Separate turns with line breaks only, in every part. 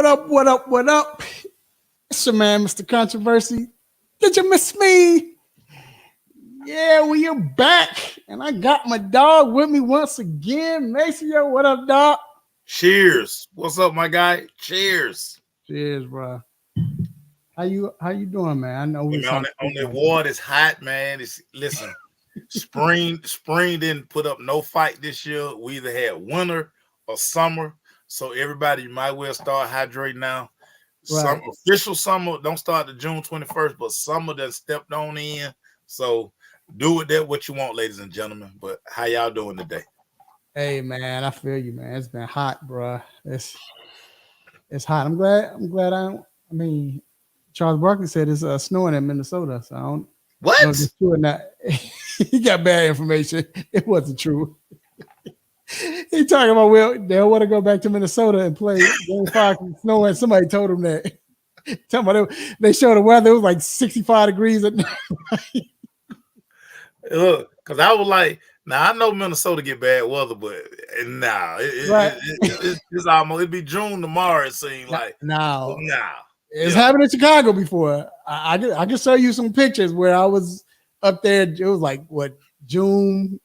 up? What up? What up? It's your man, Mr. Controversy. Did you miss me? Yeah, we are back. And I got my dog with me once again. Maceo, what up, dog?
Cheers. What's up, my guy? Cheers.
Cheers, bro. How you doing, man? I know we
on the water. It's hot, man. Listen, spring didn't put up no fight this year. We either had winter or summer. So everybody, you might well start hydrating now. Right. Some official summer don't start to June 21st, but summer done stepped on in. So do with that what you want, ladies and gentlemen. But how y'all doing today?
Hey, man, I feel you, man. It's been hot, bro. It's hot. I'm glad. I mean, Charles Barkley said it's snowing in Minnesota. So I don't know if it's true or not. He got bad information. It wasn't true. He talking about they want to go back to Minnesota and play Game 5 in snow, and somebody told him that. Talking about they showed the weather. It was like 65 degrees at night.
Look, because I was like, now I know Minnesota get bad weather, but it's almost it'd be June tomorrow. It seems like it's happened in Chicago before. I can show you some pictures where I was up there. It was like June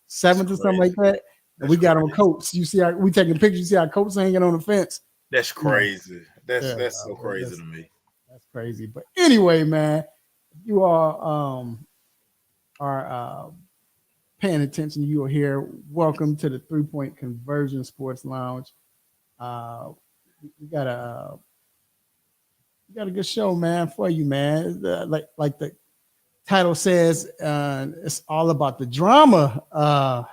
7th or something like that. And we got on coats. You see we taking pictures. You see our coats hanging on the fence. That's crazy. That's so crazy to me.
That's crazy. But anyway, man, you all are paying attention. You are here. Welcome to the 3-Point Conversion Sports Lounge. We got a good show, man, for you, man. Like the title says, it's all about the drama.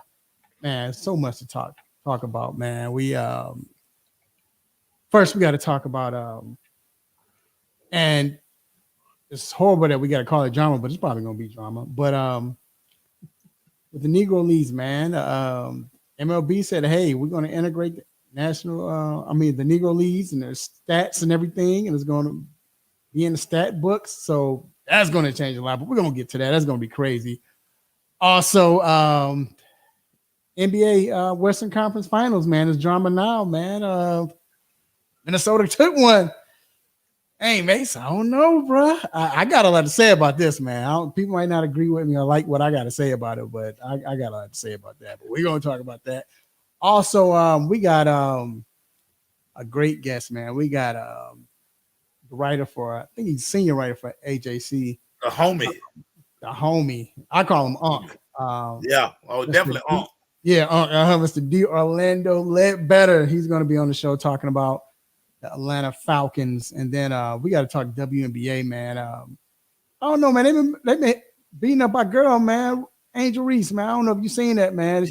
Man, so much to talk about, man. We first we got to talk about and it's horrible that we got to call it drama, but it's probably gonna be drama. But with the Negro Leagues, man, MLB said, hey, we're gonna integrate the the Negro Leagues and their stats and everything, and it's gonna be in the stat books. So that's going to change a lot, but we're going to get to that. That's going to be crazy. Also, NBA Western Conference Finals, man, is drama now, man. Minnesota took one. Hey, Mace, I don't know, bro. I got a lot to say about this, man. People might not agree with me or like what I got to say about it, but I got a lot to say about that. But we're going to talk about that. Also, we got a great guest, man. We got writer for, I think he's senior writer for AJC.
The
homie. I call him Unc.
Definitely Unc.
Yeah, Mr. D. Orlando Ledbetter. He's going to be on the show talking about the Atlanta Falcons. And then we got to talk WNBA, man. I don't know, man. They've been beating up our girl, man. Angel Reese, man. I don't know if you've seen that, man.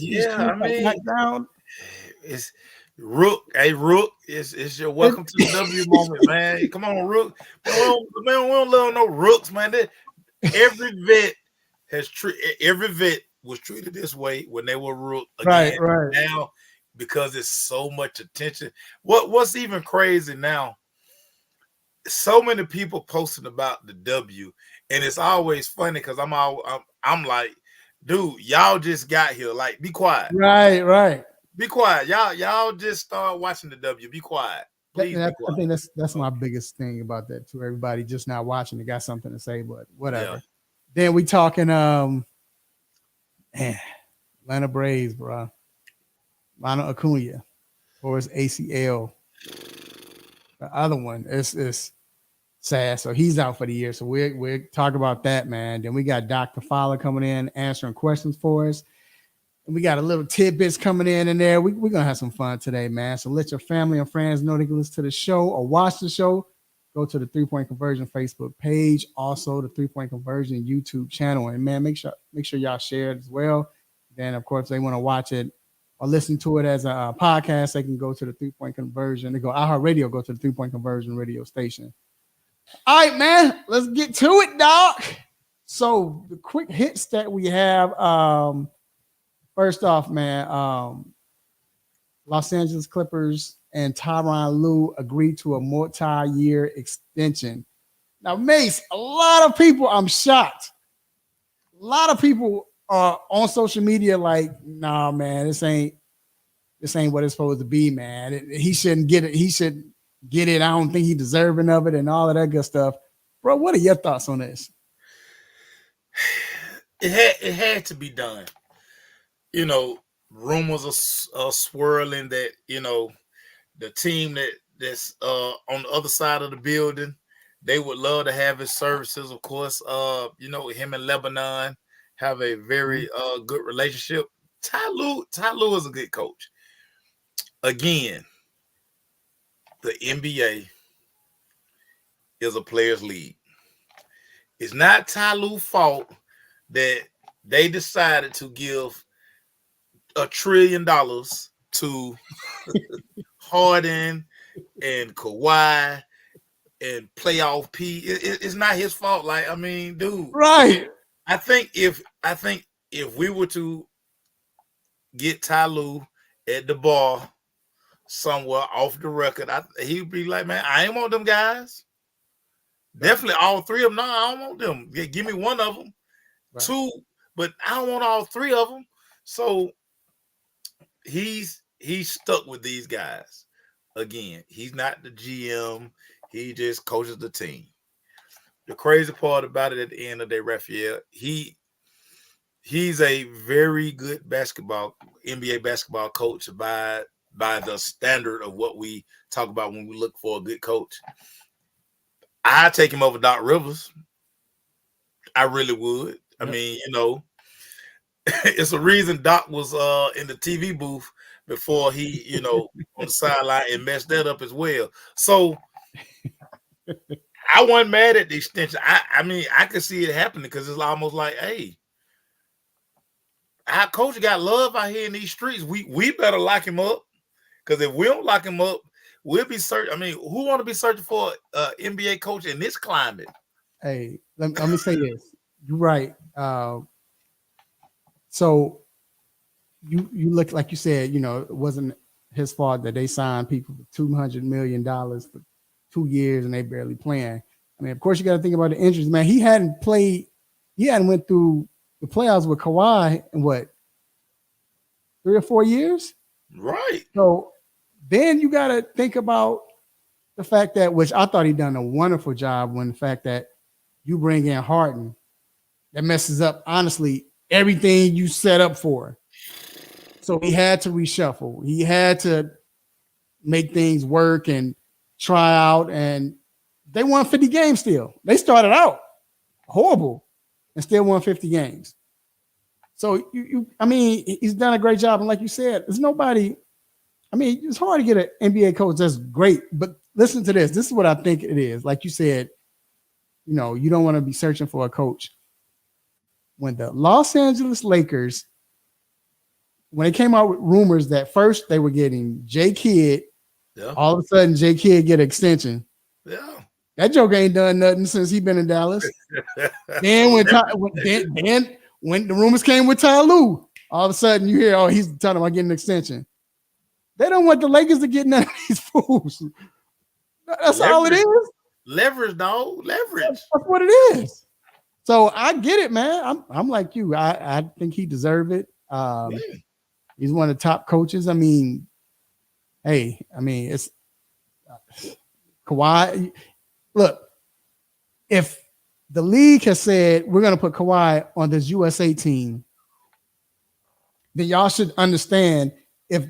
It's Rook, hey Rook, it's your welcome to the W moment, man. Come on, Rook. We don't love no Rooks, man. Every vet was treated this way when they were Rook.
Again. Right.
Now, because it's so much attention. What's even crazy now? So many people posting about the W, and it's always funny because I'm like, dude, y'all just got here. Like, be quiet.
Right.
Be quiet. Y'all just start watching the W. Be quiet. Please be quiet.
I think that's my biggest thing about that too. Everybody just not watching. They got something to say, but whatever. Yeah. Then we talking Atlanta Braves, bro. Ronald Acuna for his ACL. The other one is sad. So he's out for the year. So we're talking about that, man. Then we got Dr. Fowler coming in answering questions for us. And we got a little tidbits coming in there. We're going to have some fun today, man. So let your family and friends know they can listen to the show or watch the show. Go to the 3-Point Conversion Facebook page. Also, the 3-Point Conversion YouTube channel. And, man, make sure y'all share it as well. Then, of course, if they want to watch it or listen to it as a podcast, they can go to the 3-Point Conversion. They go iHeartRadio, go to the 3-Point Conversion radio station. All right, man. Let's get to it, dog. So the quick hits that we have, first off, man, Los Angeles Clippers and Tyronn Lue agreed to a multi-year extension. Now, Mace, a lot of people, I'm shocked. A lot of people are on social media like, nah, man, this ain't this ain't what it's supposed to be, man. He shouldn't get it. He should get it. I don't think he's deserving of it and all of that good stuff. Bro, what are your thoughts on this?
It had to be done. Rumors are swirling that, the team that's on the other side of the building, they would love to have his services. Of course, him and Lebanon have a very good relationship. Ty Lue is a good coach. Again, the NBA is a players' league. It's not Ty Lue's fault that they decided to give $1 trillion to Harden and Kawhi and playoff P. It's not his fault. Like, I mean, dude.
Right.
I think if we were to get Ty Lue at the bar somewhere off the record, he'd be like, man, I ain't want them guys. Definitely all three of them. No, I don't want them. Give me one of them. Right. Two, but I don't want all three of them. So he's stuck with these guys. Again, he's not the GM. He just coaches the team. The crazy part about it at the end of the day, Raphael, he's a very good NBA basketball coach by the standard of what we talk about when we look for a good coach. I take him over Doc Rivers. I really would. I mean, it's a reason Doc was in the TV booth before he, on the sideline and messed that up as well. So I wasn't mad at the extension. I mean, I could see it happening because it's almost like, hey, our coach got love out here in these streets. We better lock him up, because if we don't lock him up, we'll be searching. I mean, who want to be searching for an NBA coach in this climate?
Hey, let me say this. You're right. So you look, like you said, it wasn't his fault that they signed people for $200 million for 2 years and they barely playing. I mean, of course, you got to think about the injuries, man. He hadn't went through the playoffs with Kawhi in what, 3 or 4 years?
Right.
So then you got to think about the fact that, which I thought he done a wonderful job, when the fact that you bring in Harden, that messes up, honestly, everything you set up for. So he had to reshuffle. He had to make things work and try out, and they won 50 games still. They started out horrible and still won 50 games. So I mean, he's done a great job. And like you said, there's nobody. I mean, it's hard to get an NBA coach that's great, but listen to this. This is what I think it is. Like you said, you don't want to be searching for a coach. When the Los Angeles Lakers, when they came out with rumors that first they were getting J Kidd, all of a sudden J Kidd get an extension.
Yeah.
That joke ain't done nothing since he been in Dallas. Then when the rumors came with Ty Lue, all of a sudden you hear, he's talking about getting an extension. They don't want the Lakers to get none of these fools. That's leverage. All it is. Leverage,
dog. Leverage.
That's what it is. So I get it, man. I'm like you. I think he deserved it. He's one of the top coaches. I mean, it's Kawhi. Look, if the league has said we're going to put Kawhi on this USA team, then y'all should understand, if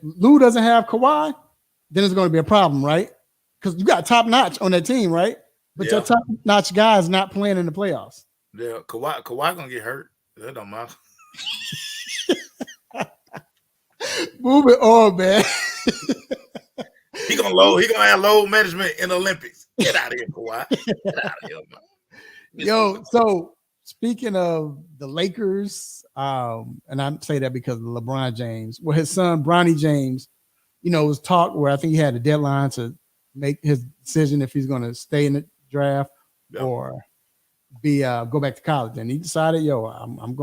Lue doesn't have Kawhi, then it's going to be a problem, right? Because you got top notch on that team, right? But your top notch guy is not playing in the playoffs.
Yeah, Kawhi gonna get hurt. That don't matter.
Move it on, man.
He gonna have load management in the Olympics. Get out of here, Kawhi. Get out of here, man.
Yo, so speaking of the Lakers, and I say that because of LeBron James, well, his son Bronny James, was talk where I think he had a deadline to make his decision if he's going to stay in the draft or go back to college, and he decided, I'm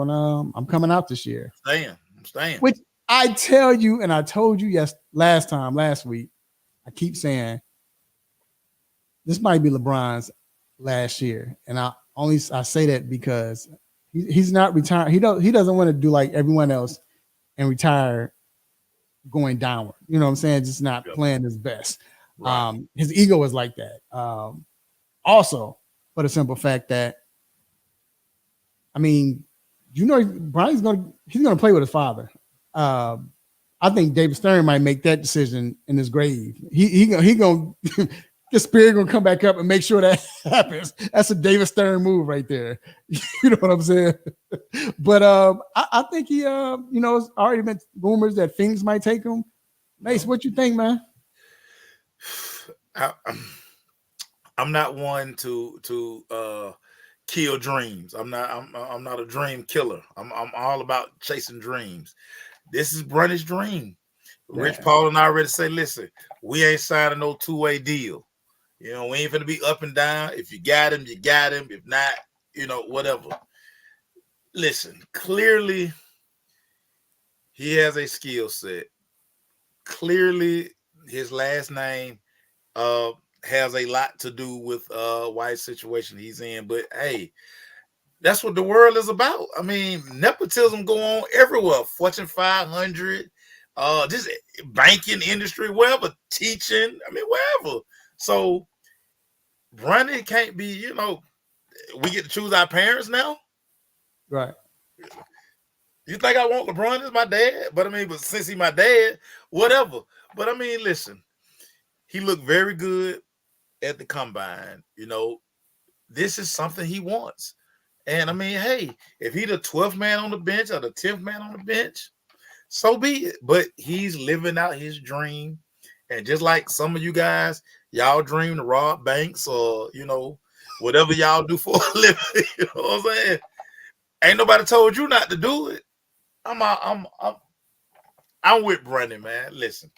coming out this year.
I'm staying.
Which I tell you, and I told you last week, I keep saying this might be LeBron's last year, and I say that because he's not retired. He doesn't want to do like everyone else and retire, going downward. You know what I'm saying? Just not
Yep.
playing his best.
Right.
His ego is like that. Also, for the simple fact that, I mean, Bronny's he's gonna play with his father. I think David Stern might make that decision in his grave. He gonna the spirit gonna come back up and make sure that happens. That's a David Stern move right there. You know what I'm saying? But I think he it's already been rumors that Phoenix might take him. Mace, what you think, man?
I'm not one to kill dreams. I'm not a dream killer. I'm all about chasing dreams. This is Bronny's dream. Yeah. Rich Paul and I already say, listen, we ain't signing no two-way deal. You know, we ain't gonna be up and down. If you got him, you got him. If not, whatever. Listen, clearly he has a skill set. Clearly his last name has a lot to do with why situation he's in. But hey, that's what the world is about. I mean, nepotism go on everywhere. Fortune 500, just banking industry, wherever, teaching. I mean, wherever. So, Bronny can't be. We get to choose our parents now,
right?
You think I want LeBron as my dad? But since he's my dad, whatever. But I mean, listen, he looked very good at the combine. This is something he wants. And I mean, hey, if he's the 12th man on the bench or the 10th man on the bench, so be it. But he's living out his dream. And just like some of you guys, y'all dream to rob banks or, whatever y'all do for a living. You know what I'm saying? Ain't nobody told you not to do it. I'm with Bronny, man. Listen,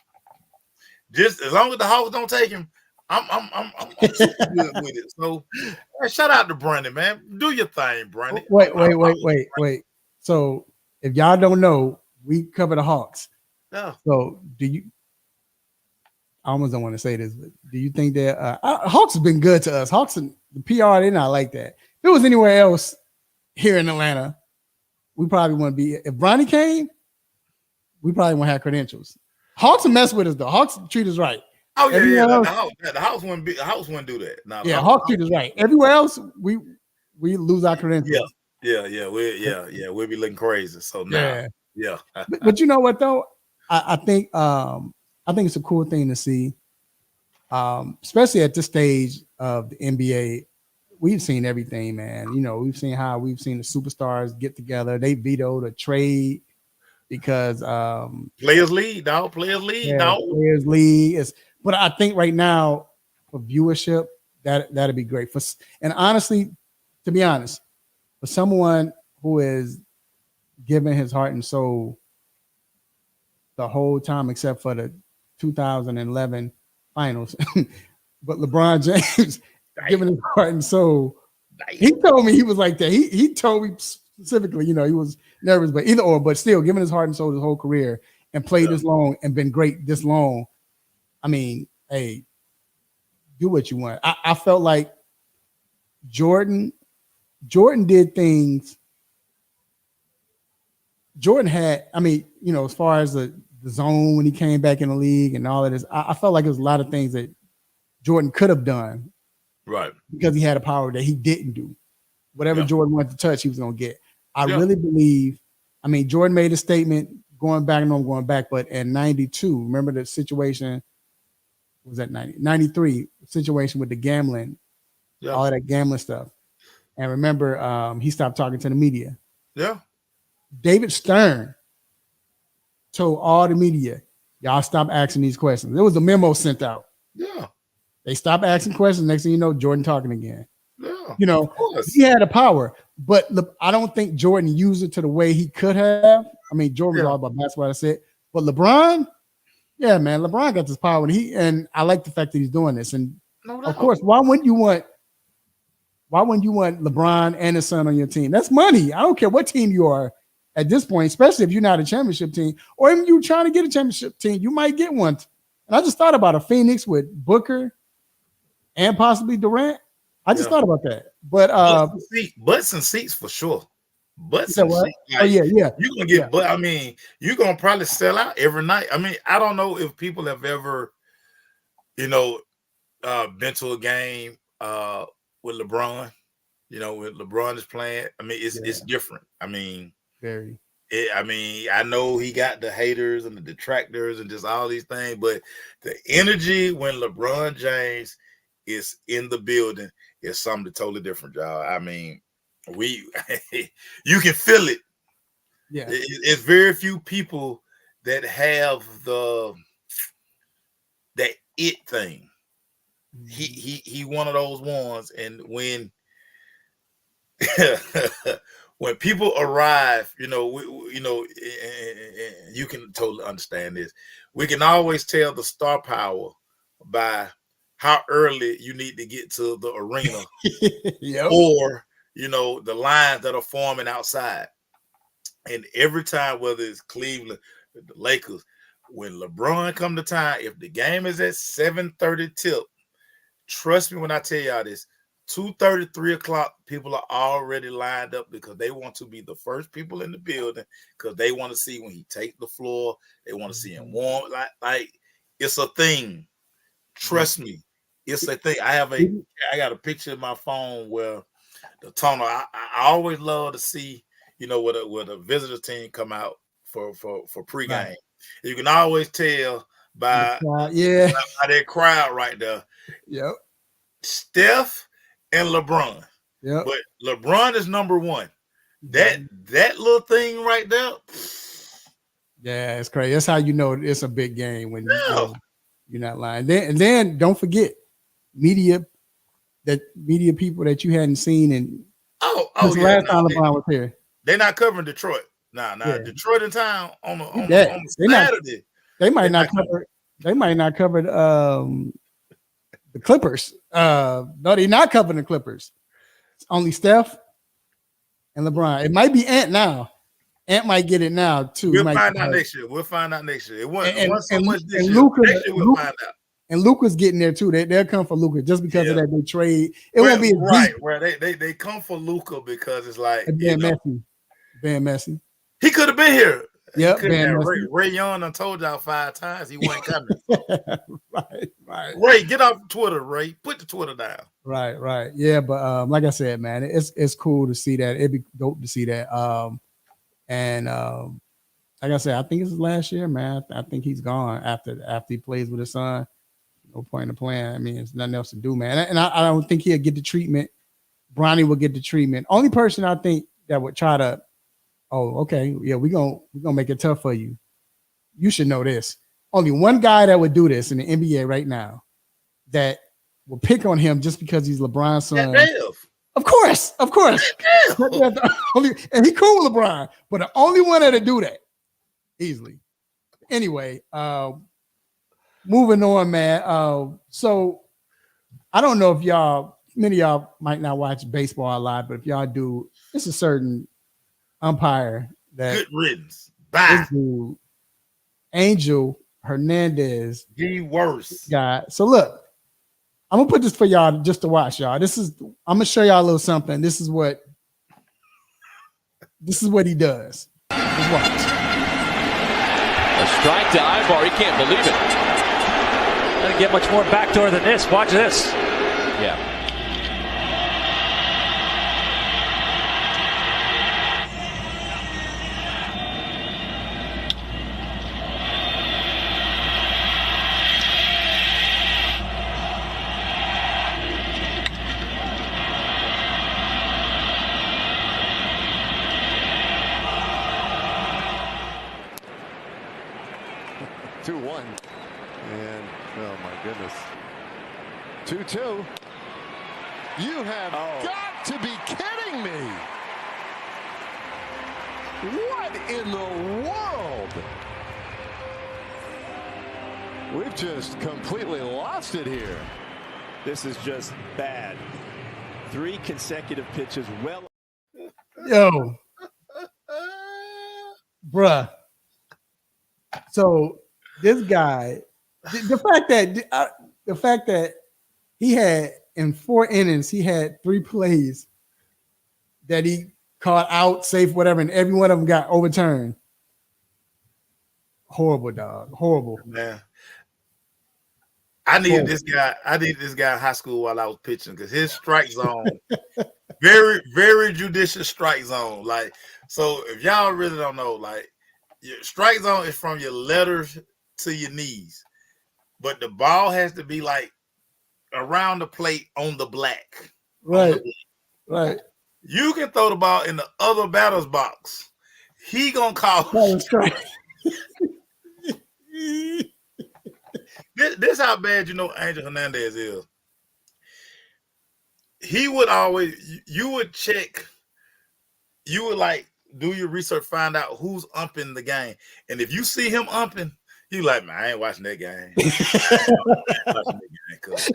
just as long as the Hawks don't take him, I'm super good with it. So, shout out to Bronny, man. Do your thing, Bronny.
Wait. So, if y'all don't know, we cover the Hawks.
Yeah.
So, I almost don't want to say this, but do you think that Hawks have been good to us? Hawks and the PR, they're not like that. If it was anywhere else here in Atlanta, we probably wouldn't be. If Bronny came, we probably wouldn't have credentials. Hawks will mess with us though. Hawks treat us right.
Oh yeah. The house wouldn't do that. No,
yeah, Hawks treat us right. Everywhere else, we lose our credentials.
Yeah. We'll be looking crazy. So now, yeah.
but you know what though? I think it's a cool thing to see, especially at this stage of the NBA. We've seen everything, man. We've seen the superstars get together. They vetoed a trade because
players league, dog. Players
league is. But I think right now for viewership, that'd be great. And honestly, to be honest, for someone who is giving his heart and soul the whole time, except for the 2011 finals, but LeBron James giving his heart and soul. He told me he was like that. He told me specifically, he was nervous, but either or, but still giving his heart and soul his whole career and played this long and been great this long. I mean, hey, do what you want. I felt like Jordan did things. Jordan had, as far as the zone when he came back in the league and all of this, I felt like there was a lot of things that Jordan could have done.
Right.
Because he had a power that he didn't do. Whatever Jordan wanted to touch, he was going to get. I really believe, Jordan made a statement going back, but in 92, remember the situation, was that 93 situation with the gambling, all of that gambling stuff. And remember, he stopped talking to the media.
Yeah.
David Stern told all the media, y'all stop asking these questions. There was a memo sent out.
Yeah.
They stopped asking questions. Next thing you know, Jordan talking again.
Yeah.
He had a power, but I don't think Jordan used it to the way he could have. Jordan was all about basketball, that's it. But LeBron, yeah, man, LeBron got this power, and I like the fact that he's doing this. And of course, why wouldn't you want LeBron and his son on your team? That's money. I don't care what team you are at this point, especially if you're not a championship team, or even you trying to get a championship team, you might get one. And I just thought about a Phoenix with Booker and possibly Durant. I just thought about that. But
butts and seats for sure. butts
You know
and
what?
shit.
Oh
Like,
yeah, yeah,
you're gonna get
yeah.
but I mean, you're gonna probably sell out every night. I mean, I don't know if people have ever, been to a game with LeBron. When LeBron is playing, I mean, it's different. I mean,
Very.
I know he got the haters and the detractors and just all these things, but the energy when LeBron James is in the building is something totally different, y'all. I mean, you can feel it.
Yeah.
It's very few people that have that it thing. He one of those ones, and when when people arrive, you can totally understand this. We can always tell the star power by how early you need to get to the arena,
Yep.
or the lines that are forming outside. And every time, whether it's Cleveland, the Lakers, when LeBron come to town, if the game is at 7:30 tip, trust me when I tell y'all this, 2:30, 3 o'clock, people are already lined up because they want to be the first people in the building, because they want to see when he take the floor. They want to see him warm. Like it's a thing. Trust me, it's a thing. I got a picture in my phone where the tunnel. I always love to see, where the visitor team come out for pregame. Right. You can always tell by that crowd right there.
Yep.
Steph and LeBron.
Yep.
But LeBron is number one. That little thing right there.
Yeah, it's crazy. That's how you know it's a big game when you're not lying. And then don't forget media people that you hadn't seen in last time LeBron was here.
They're not covering Detroit. Nah. Detroit in town on Saturday.
They might not cover the Clippers. No, they're not covering the Clippers. It's only Steph and LeBron. It might be Ant now. Ant might get it now too.
We'll find out next year. It wasn't so much this year.
Luka,
next year we'll find out.
And Luka's getting there too. They'll come for Luka just because of that big trade. It won't be
right. Where they come for Luka because it's like
Van Messi.
He could have been here.
Yep.
Ray Young done told y'all 5 times he wasn't coming.
Right.
Ray, get off Twitter, Ray. Put the Twitter down.
Right. Yeah, but like I said, man, it's cool to see that. It'd be dope to see that. Like I said, I think it's his last year, man. I think he's gone after he plays with his son. No point in playing. I mean, there's nothing else to do, man. And I don't think he'll get the treatment. Bronny will get the treatment. Only person I think that would try to, we're gonna make it tough for you. You should know this. Only one guy that would do this in the NBA right now that will pick on him just because he's LeBron's son. Of course. And he cool with LeBron, but the only one that'll do that easily. Anyway, moving on, man. So I don't know if many of y'all might not watch baseball a lot, but if y'all do, it's a certain umpire that
good riddance. Bye.
Dude, Angel Hernandez,
the worst
guy. So look, I'm gonna put this for y'all just to watch, y'all. I'm gonna show y'all a little something. This is what he does. Just watch.
A strike to Ibar. He can't believe it.
Doesn't get much more backdoor than this. Watch this.
Yeah.
2-1. And, oh my goodness. 2-2. You have got to be kidding me. What in the world? We've just completely lost it here.
This is just bad. 3 consecutive pitches.
Yo. Bruh. So this guy, the fact that he had in 4 innings, he had 3 plays that he caught out, safe, whatever, and every one of them got overturned. Horrible, dog. Horrible.
Man. I needed this guy in high school while I was pitching because his strike zone, very, very judicious strike zone. Like, so if y'all really don't know, like, your strike zone is from your letters to your knees, but the ball has to be like around the plate on the black.
Right. Right.
You can throw the ball in the other batter's box. He gonna call. This how bad Angel Hernandez is. He would always, you would check, you would like do your research, find out who's umping the game. And if you see him umping, you like, man, I ain't watching that game.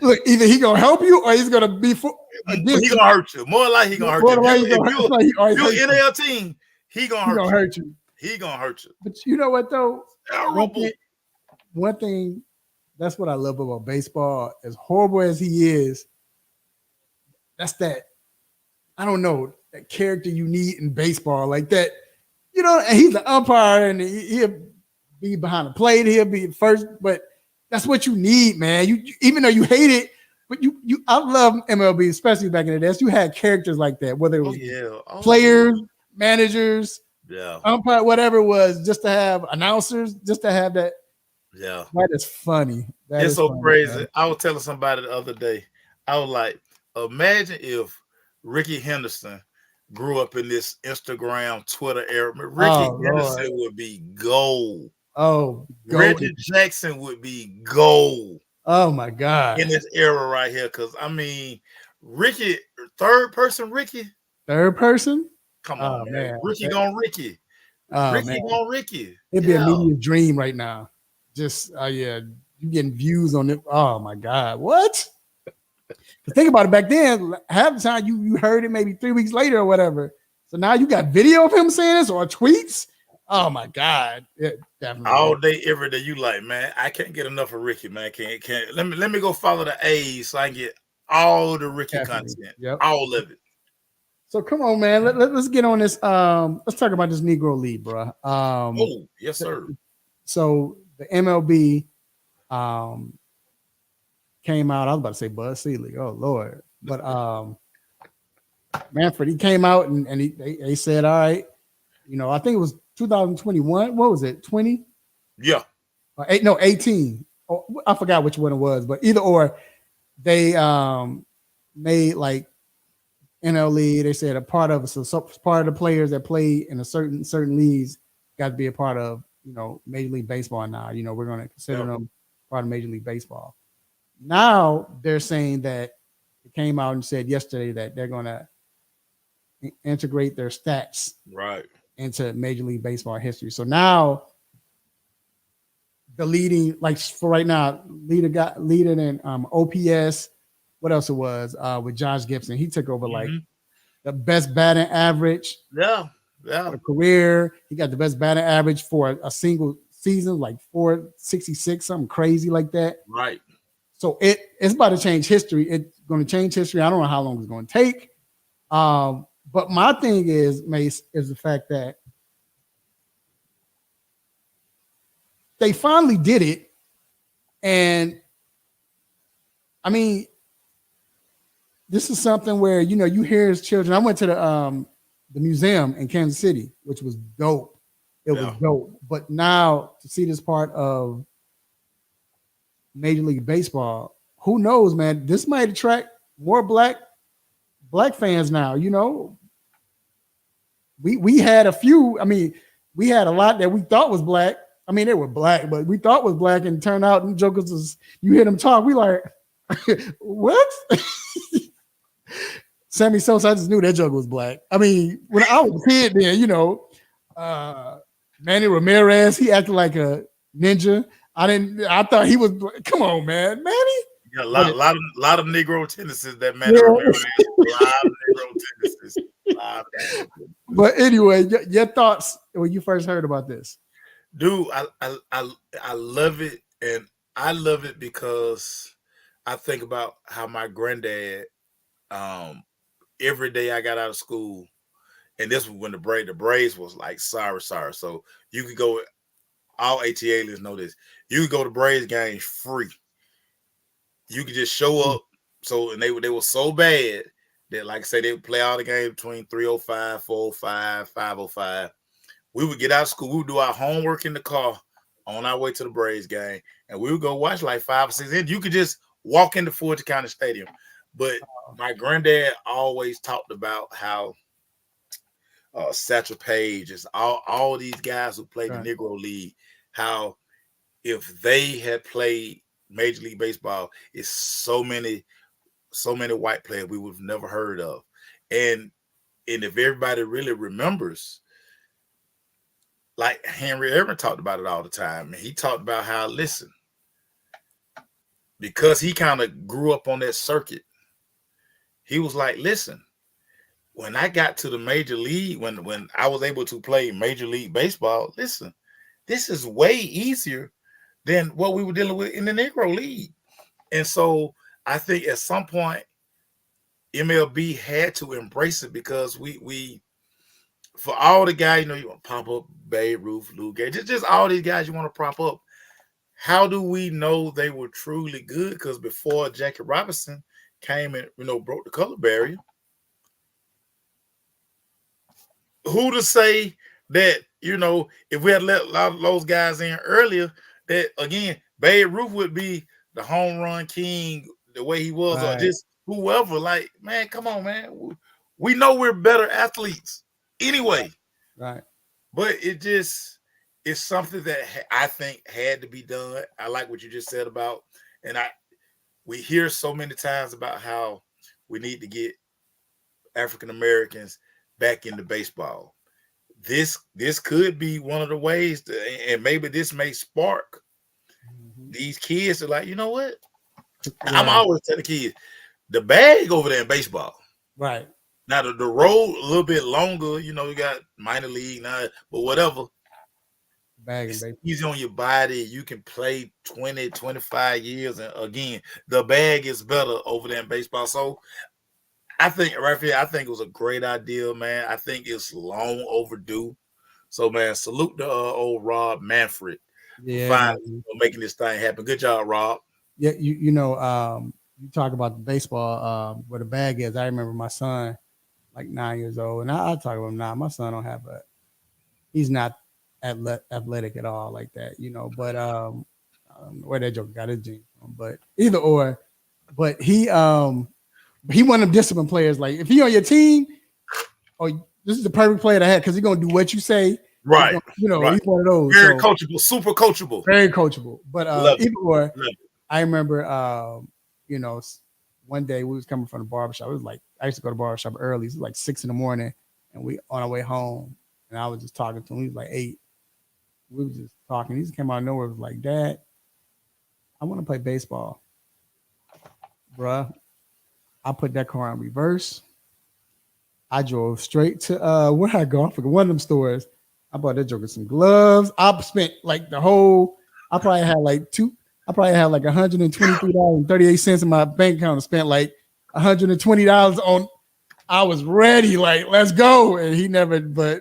Look, either he gonna help you or he's gonna be
he gonna hurt you. More like he gonna hurt you. If you're NL team, he gonna hurt you. He gonna hurt you.
But you know what though? One thing, that's what I love about baseball. As horrible as he is, that's that, I don't know, that character you need in baseball. Like that, and he's the umpire and he'll be behind the plate, he'll be first, but that's what you need, man. You even though you hate it, but I love MLB, especially back in the days. You had characters like that, whether it was players, managers, umpire, whatever it was, just to have announcers, just to have that.
Yeah,
that is funny.
It's so crazy. Man. I was telling somebody the other day, I was like, imagine if Ricky Henderson grew up in this Instagram, Twitter era. Ricky Henderson would be gold.
Oh,
Reggie Jackson would be gold.
Oh my God!
In this era right here, because I mean, Ricky, third person. Come on, man. Ricky gone Ricky. Ricky gone Ricky.
It'd be a media dream right now. Just you getting views on it. Oh my God, what? Think about it. Back then, half the time you heard it maybe 3 weeks later or whatever. So now you got video of him saying this or tweets. Oh my God, definitely.
All day, every day. You like, man, I can't get enough of Ricky, man. Can't. Let me go follow the A's so I can get all the Ricky content, all of it.
So come on, man. Let's get on this. Let's talk about this Negro League, bro.
Oh yes, sir.
So the MLB came out. I was about to say Bud Selig. Oh Lord, but Manfred, he came out and they said, all right, I think it was 2021. What was it? 20?
Yeah.
18. Oh, I forgot which one it was, but either or, they made like NL League. They said a part of it. So part of the players that play in a certain leagues got to be a part of Major League Baseball now. We're going to consider them part of Major League Baseball. Now they're saying that it came out and said yesterday that they're going to integrate their stats into Major League Baseball history. So now the leading, like for right now, leading in OPS. What else it was with Josh Gibson? He took over like the best batting average.
Yeah.
For a career. He got the best batting average for a single season, like 466, something crazy like that.
Right.
So it's about to change history. It's going to change history. I don't know how long it's going to take. But my thing is, Mace, is the fact that they finally did it. And I mean, this is something where, you hear as children. I went to the museum in Kansas City, which was dope. It was dope. But now to see this part of Major League Baseball, who knows, man? This might attract more black fans now. We had a few. I mean, we had a lot that we thought was black. I mean, they were black, but we thought was black, and turned out and jokers was. You hear them talk, we like, what? Sammy Sosa, I just knew that joke was black. I mean, when I was a kid, then Manny Ramirez, he acted like a ninja. I thought he was. Come on, man, Manny.
Yeah, a lot of Negro tendencies that Manny Ramirez. A lot of Negro tendencies.
But anyway, your thoughts when you first heard about this,
dude. I love it, and I love it because I think about how my granddad. Every day I got out of school, And this was when the Braves was like, sorry. So you could go, all AT aliens know this. You could go to Braves games free. You could just show up. So, and they were so bad that, like I say, they would play all the games between 3:05, 4:05, 5:05. We would get out of school. We would do our homework in the car on our way to the Braves game, and we would go watch like 5 or 6. And you could just walk into Fulton County Stadium. But my granddad always talked about how Satchel Paige, is all these guys who played the Negro League, how if they had played Major League Baseball, it's so many white players we would have never heard of. And if everybody really remembers, like Henry Aaron talked about it all the time, and he talked about how, listen, because he kind of grew up on that circuit, he was like, listen, when I got to the Major League, when I was able to play Major League Baseball, listen, this is way easier than what we were dealing with in the Negro League. And so I think at some point, MLB had to embrace it, because we for all the guys, you want to pop up Babe Ruth, Lou Gehrig, just all these guys you want to prop up. How do we know they were truly good? Because before Jackie Robinson came and broke the color barrier, who to say that if we had let a lot of those guys in earlier, that again Babe Ruth would be the home run king the way he was, or just whoever. Like, man, come on, man. We know we're better athletes anyway.
Right.
But it's something that I think had to be done. I like what you just said about, and we hear so many times about how we need to get African Americans back into baseball. This could be one of the ways and maybe this may spark these kids to, like, you know what? Yeah. I'm always telling the kids, the bag over there in baseball.
Right.
Now the road a little bit longer, you got minor league now, but whatever.
Bag
it's
baseball.
Easy on your body. You can play 20, 25 years. And again, the bag is better over there in baseball. So I think right here, I think it was a great idea, man. I think it's long overdue. So, man, salute to old Rob Manfred for finally making this thing happen. Good job, Rob.
Yeah, you talk about the baseball where the bag is. I remember my son, like 9 years old, and I talk about him now. My son don't have he's not athletic at all like that, But I don't know where that joke got his gene from, but either or. But he one of them disciplined players. Like, if he on your team, this is the perfect player to have, because he's gonna do what you say.
Right.
He's one of those.
Very coachable, super coachable.
Very coachable. But either or, I remember one day we was coming from the barbershop. It was like, I used to go to the barbershop early. It was like 6 a.m, and we on our way home, and I was just talking to him. He was like 8. We was just talking. He just came out of nowhere. Was like, Dad, I want to play baseball. Bruh, I put that car in reverse. I drove straight to where I go. I forgot, one of them stores. I bought that joker some gloves. I spent like I probably had like $123.38 in my bank account. I spent like $120 on. I was ready, like, let's go. And he never, but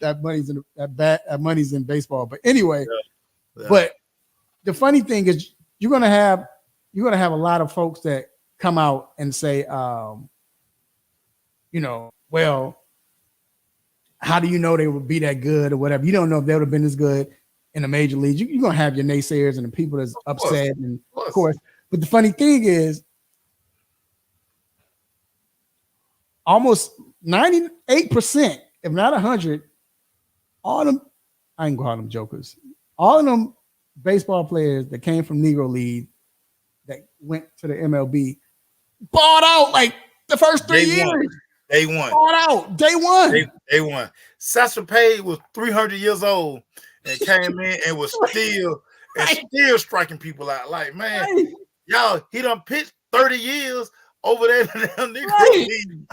that money's in baseball. But anyway, But the funny thing is, you're gonna have a lot of folks that come out and say, well, how do you know they would be that good or whatever? You don't know if they would have been as good in the major leagues. You're gonna have your naysayers and the people that's upset, and of course. But the funny thing is, almost 98%, if not 100, all them, I ain't call them jokers, all of them baseball players that came from Negro League that went to the MLB bought out like the first 3 years.
Day one.
Bought out. Day one.
Day one. Satchel Paige was 300 years old and came in and was still striking people out. Like, man, y'all, he done pitched 30 years over there in the Negro League.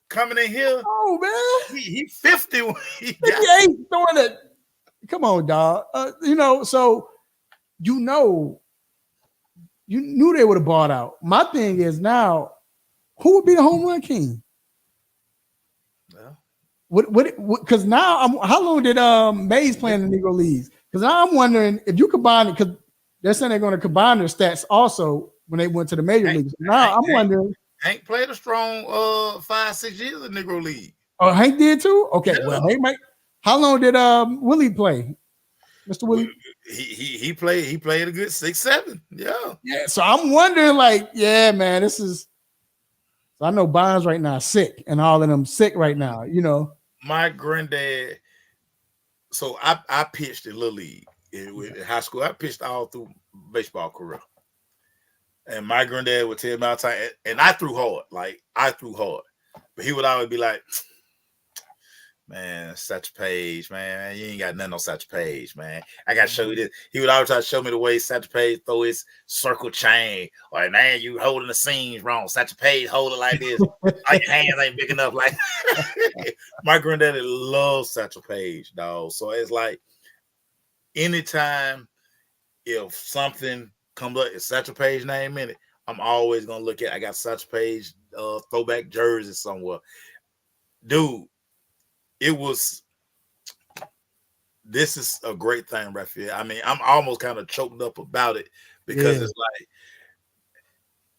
Coming in here.
Oh, man.
He 50.
He ain't throwing it. Come on, dog. So you knew they would have bought out. My thing is now, who would be the home run king? Because now how long did Mays play in the Negro Leagues? Because now I'm wondering if you combine it, because they're saying they're going to combine their stats also when they went to the major leagues. Now I'm wondering.
Hank played a strong 5-6 years in Negro League.
Oh, Hank did too? Okay,
Yeah.
well, Hank might. How long did Willie play? Mr. Willie?
He played a good 6-7. Yeah.
Yeah, so I'm wondering, like, yeah, man, this is. So I know Bonds right now is sick, and all of them sick right now, you know.
My granddad, so I pitched in Little League in high school. I pitched all through baseball career. And my granddad would tell me all the time, and I threw hard. But he would always be like, man, Satchel Paige, man, you ain't got nothing on Satchel Paige, man. I got to show you this. He would always try to show me the way Satchel Paige throw his circle chain. Like, man, you holding the seams wrong. Satchel Paige hold it like this. Like, your hands ain't big enough. Like, my granddaddy loves Satchel Paige, dog. So it's like, anytime if something comes up, it's Satchel Paige name in it, I'm always going to look at, I got Satchel Paige throwback jersey somewhere. Dude, this is a great thing right here. I mean, I'm almost kind of choked up about it because it's like,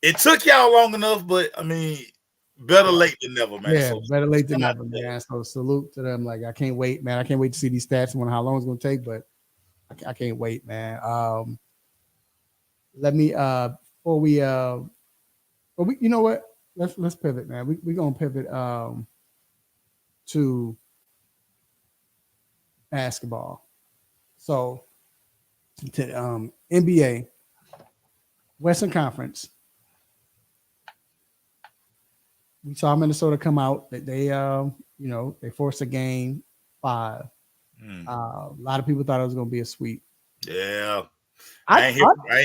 it took y'all long enough, but I mean, better late than never, man.
Yeah,
so,
better late than never, man. So salute to them. Like, I can't wait, man. I can't wait to see these stats and how long it's going to take, but I can't wait, man. Let me before we you know what? Let's pivot, man. We're gonna pivot to basketball. So to NBA Western Conference. We saw Minnesota come out that they they forced a game 5. A lot of people thought it was gonna be a sweep.
Yeah. I ain't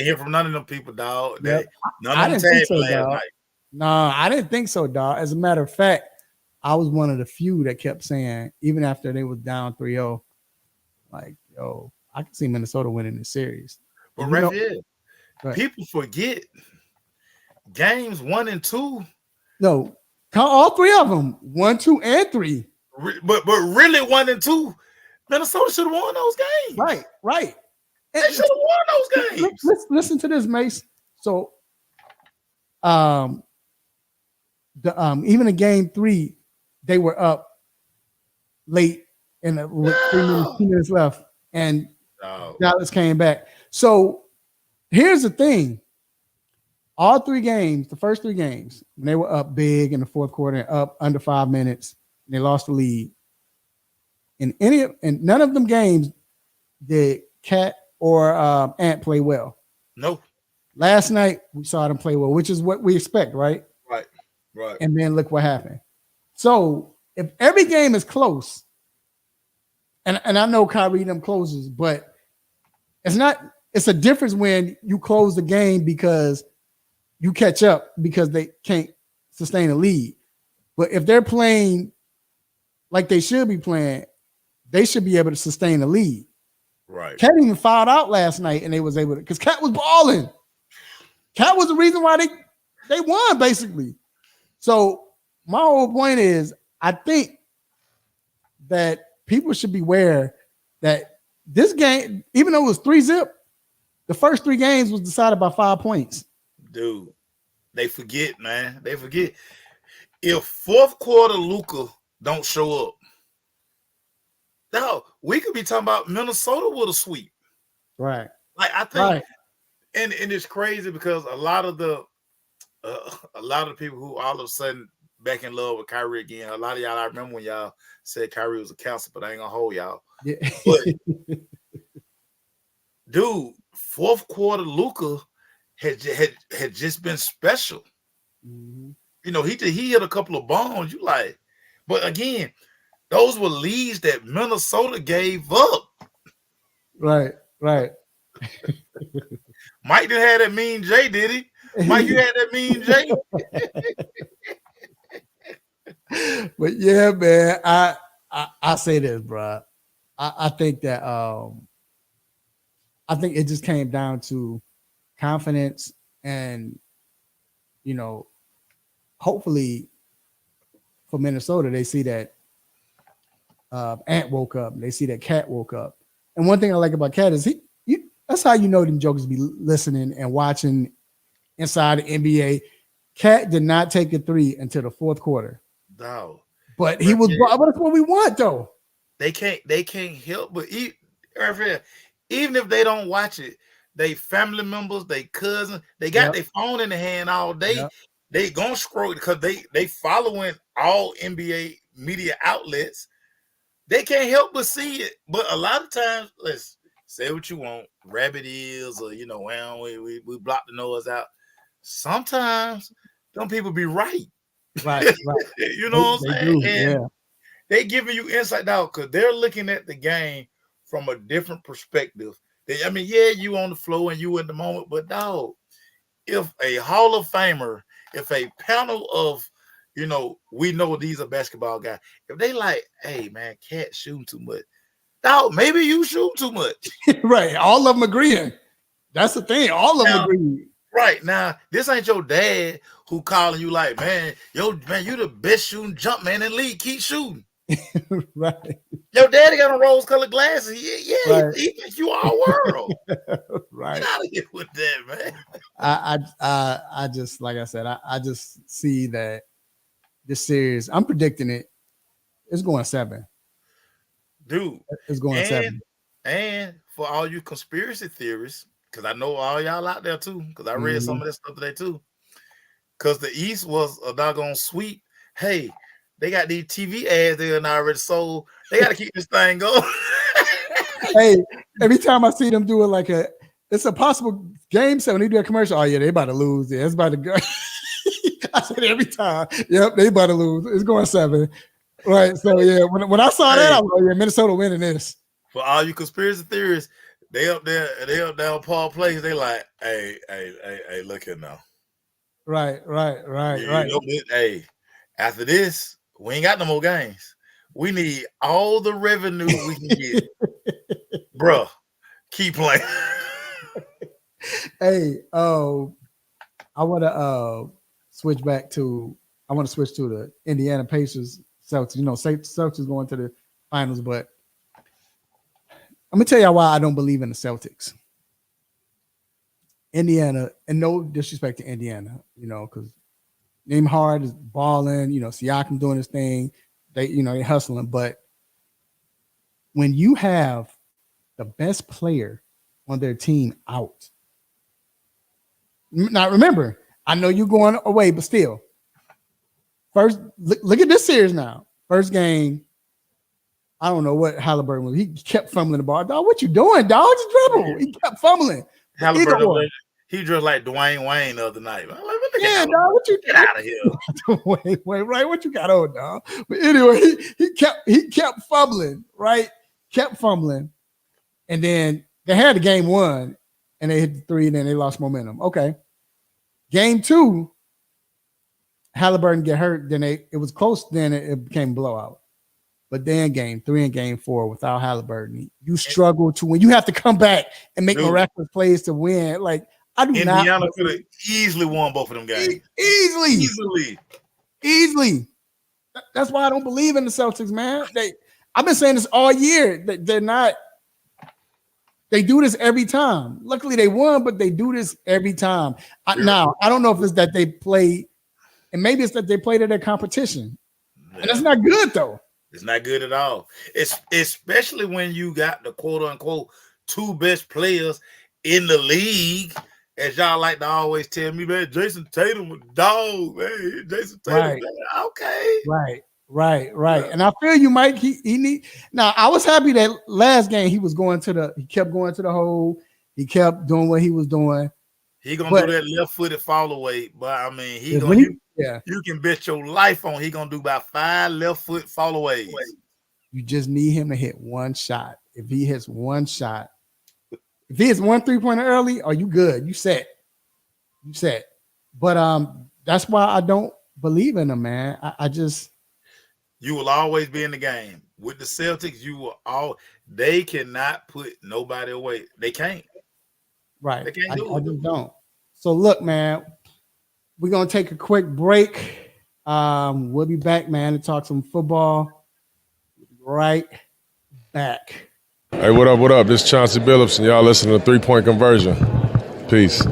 hear from none of them people, dog.
Yep.
None of them
think so,
last
dog.
night.
No, I didn't think so, dog. As a matter of fact, I was one of the few that kept saying, even after they was down 3-0, like, yo, I can see Minnesota winning this series.
But Raphael, people forget games 1 and 2.
No, count all 3 of them, 1, 2, and 3.
But really 1 and 2, Minnesota should have won those games.
Right.
They should have won those games.
Listen to this, Mace. So, even in game 3, they were up late with 2 minutes left, and Dallas came back. So here's the thing: all 3 games, the first 3 games, when they were up big in the fourth quarter, up under 5 minutes, and they lost the lead. In none of them games did Cat or Ant play well.
No.
Last night we saw them play well, which is what we expect, right?
Right.
And then look what happened. So if every game is close, and I know Kyrie them closes, but it's a difference when you close the game because you catch up because they can't sustain a lead. But if they're playing like they should be playing, they should be able to sustain a lead.
Right.
Cat even fouled out last night, and they was able to, because Cat was balling. Cat was the reason why they won, basically. So my whole point is, I think that people should be aware that this game, even though it was 3-0, the first 3 games was decided by 5 points.
Dude, they forget, man. They forget. If fourth quarter Luka don't show up, no, we could be talking about Minnesota with a sweep.
Right.
Like, I think, and it's crazy because a lot of the people who all of a sudden back in love with Kyrie again, a lot of y'all, I remember when y'all said Kyrie was a counselor, but I ain't gonna hold y'all.
Yeah.
But dude, fourth quarter Luka had just been special.
Mm-hmm.
You know, he hit a couple of bombs. You like, but again, those were leads that Minnesota gave up.
Right.
Mike didn't have that mean J, did he? Mike, you had that mean J.
But yeah, man, I say this, bro. I think that I think it just came down to confidence, and hopefully for Minnesota, they see that Ant woke up. They see that Cat woke up. And one thing I like about Cat is that's how you know them jokers be listening and watching inside the NBA. Cat did not take a three until the fourth quarter.
No.
But he was. But that's what we want, though.
They can't help but eat. Even if they don't watch it, they family members, they cousins, they got their phone in the hand all day. Yep. They gonna scroll because they following all NBA media outlets. They can't help but see it. But a lot of times, let's say what you want, rabbit ears, or well, we block the noise out. Sometimes them people be right.
Right.
You know what I'm saying?
Do,
and they giving you insight out because they're looking at the game from a different perspective. You on the floor and you in the moment, but dog, if a Hall of Famer, if a panel of, we know these are basketball guys, if they like, hey man, Cat shooting too much, dog, maybe you shoot too much.
Right. All of them agreeing. That's the thing. All of them agree.
Right. Now, this ain't your dad who calling you like, man, you the best shooting jump man in the league. Keep shooting.
Right.
Your daddy got on rose-colored glasses.
Right.
He think you all world.
Right.
Get out of here with that, man.
I just, like I said, I just see that this series, I'm predicting it's going 7.
Dude.
It's going 7.
And for all you conspiracy theorists, because I know all y'all out there too, because I read some of that stuff today too. Because the East was a doggone sweep. Hey, they got these TV ads they done already sold. They got to keep this thing going.
Hey, every time I see them do it it's a possible game 7. They do a commercial. Oh yeah, they about to lose. Yeah, it's about to go. I said every time. Yep, they about to lose. It's going 7. Right. So yeah, when I saw that, I was like, yeah, Minnesota winning this.
For all you conspiracy theorists, they up there on Paul Place. They like, hey, look here now.
Right.
Hey, after this, we ain't got no more games. We need all the revenue we can get. Bruh, keep playing.
Hey, I want to switch to the Indiana Pacers Celtics. Celtics going to the finals, but I'm gonna tell y'all why I don't believe in the Celtics. Indiana, and no disrespect to Indiana, because Nembhard is balling, Siakam doing his thing. They hustling, but when you have the best player on their team out, now remember, I know you're going away, but still, first look at this series now. First game, I don't know what Halliburton was. He kept fumbling the ball. Dog, what you doing, dog? Just dribble. He kept fumbling.
Halliburton, he dressed like Dwayne Wayne the other night. Like,
yeah, dog. What you
get out of here?
Wait, right? What you got on, dog? But anyway, he kept fumbling, right? Kept fumbling, and then they had the game 1, and they hit the 3, and then they lost momentum. Okay, game 2, Halliburton get hurt. Then it was close. Then it became a blowout. But then game 3 and game 4 without Halliburton, you struggle to win. You have to come back and make miraculous plays to win. Like, I do not.
Indiana could have easily won both of them games.
Easily. That's why I don't believe in the Celtics, man. I've been saying this all year. They're not. They do this every time. Luckily, they won, but they do this every time. Now, I don't know if it's that they play, and maybe it's that they played at their competition. And that's not good, though.
It's not good at all. It's especially when you got the quote unquote 2 best players in the league, as y'all like to always tell me, man. Jason Tatum was dog, man. Jason Tatum,
right.
Man. Okay,
right. Yeah. And I feel you, Mike. He need. Now I was happy that last game he kept going to the hole. He kept doing what he was doing.
He gonna do that left-footed fall away, but I mean, you can bet your life on he gonna do about 5 left-foot fall aways.
You just need him to hit one shot. If he hits one shot, if he hits 1 3-pointer early, are you good? You set. But that's why I don't believe in him, man. I just
you will always be in the game with the Celtics. They cannot put nobody away. They can't.
Right. I just don't. So look, man, we're gonna take a quick break. We'll be back, man, to talk some football. right back.
Hey, what up, what up? This is Chauncey Billups, and y'all listening to 3 Point Conversion. Peace.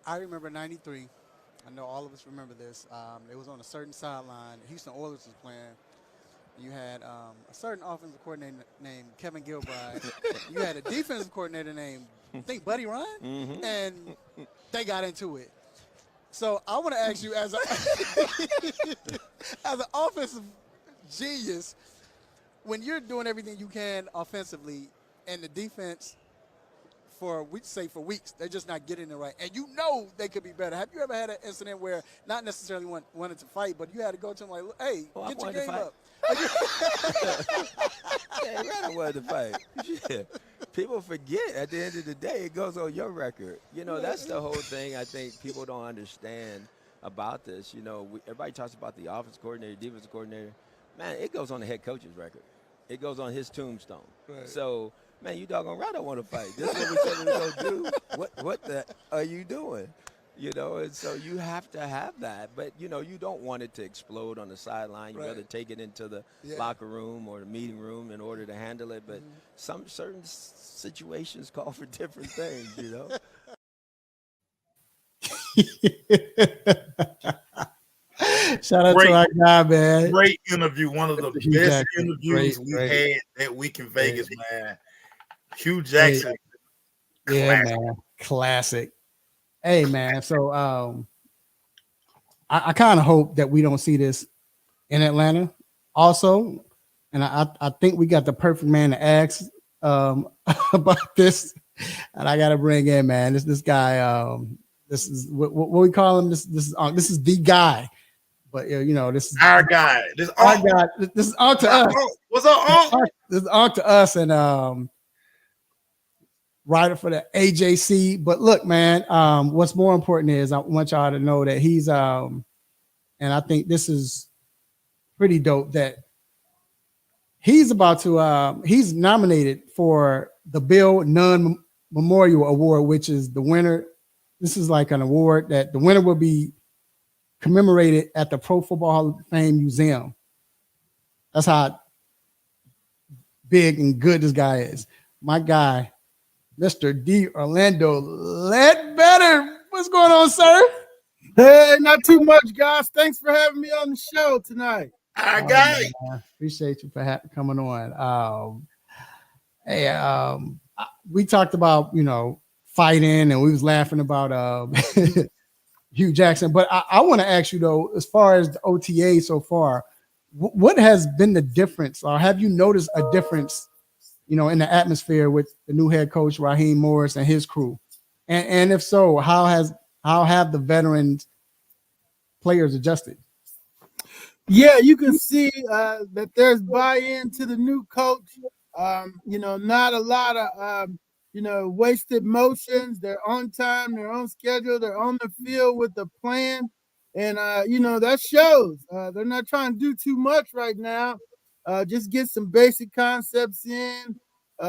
I remember 93. I know all of us remember this. It was on a certain sideline. Houston Oilers was playing. You had a certain offensive coordinator named Kevin Gilbride. You had a defensive coordinator named, I think, Buddy Ryan. And they got into it. So I want to ask you, as an offensive genius, when you're doing everything you can offensively and the defense, for weeks, they're just not getting it right. And you know they could be better. Have you ever had an incident where not necessarily wanted to fight, but you had to go to them like, hey, get your game up?
Yeah, I wanted to fight. Yeah. People forget at the end of the day, it goes on your record. You know, that's the whole thing I think people don't understand about this. You know, everybody talks about the offense coordinator, defense coordinator. Man, it goes on the head coach's record. It goes on his tombstone. Right. So, man, you doggone right I want to fight. This is what we said we were going to do. What the are you doing? You know, and so you have to have that. But, you know, you don't want it to explode on the sideline. You'd rather take it into the locker room or the meeting room in order to handle it. But some certain situations call for different things, you know.
Shout out to our guy, man.
Great interview. One of the best interviews we had that week in Vegas, man. Hugh Jackson.
Yeah, man. Classic. Hey, man. So I kind of hope that we don't see this in Atlanta also. And I think we got the perfect man to ask about this. And I got to bring in, man, this guy. This is what we call him. This is the guy. But you know, this is
our guy. This is
our guy. This is on to us.
What's up, Unc?
This is on to us, and writer for the AJC. But look, man, what's more important is I want y'all to know that he's and I think this is pretty dope that he's about to he's nominated for the Bill Nunn Memorial Award, which is the winner. This is like an award that the winner will be commemorated at the Pro Football Hall of Fame Museum. That's how big and good this guy is. My guy, Mr. D. Orlando Ledbetter. What's going on, sir?
Hey, not too much, guys. Thanks for having me on the show tonight.
I got it.
Appreciate you for coming on. We talked about, you know, fighting, and we was laughing about Hugh Jackson. But I want to ask you, though, as far as the OTA so far, what has been the difference, or have you noticed a difference, you know, in the atmosphere with the new head coach, Raheem Morris, and his crew? And if so, how have the veteran players adjusted?
Yeah, you can see that there's buy-in to the new coach. You know, not a lot of wasted motions. They're on time, they're on schedule, they're on the field with the plan. And, that shows. They're not trying to do too much right now. Just get some basic concepts in,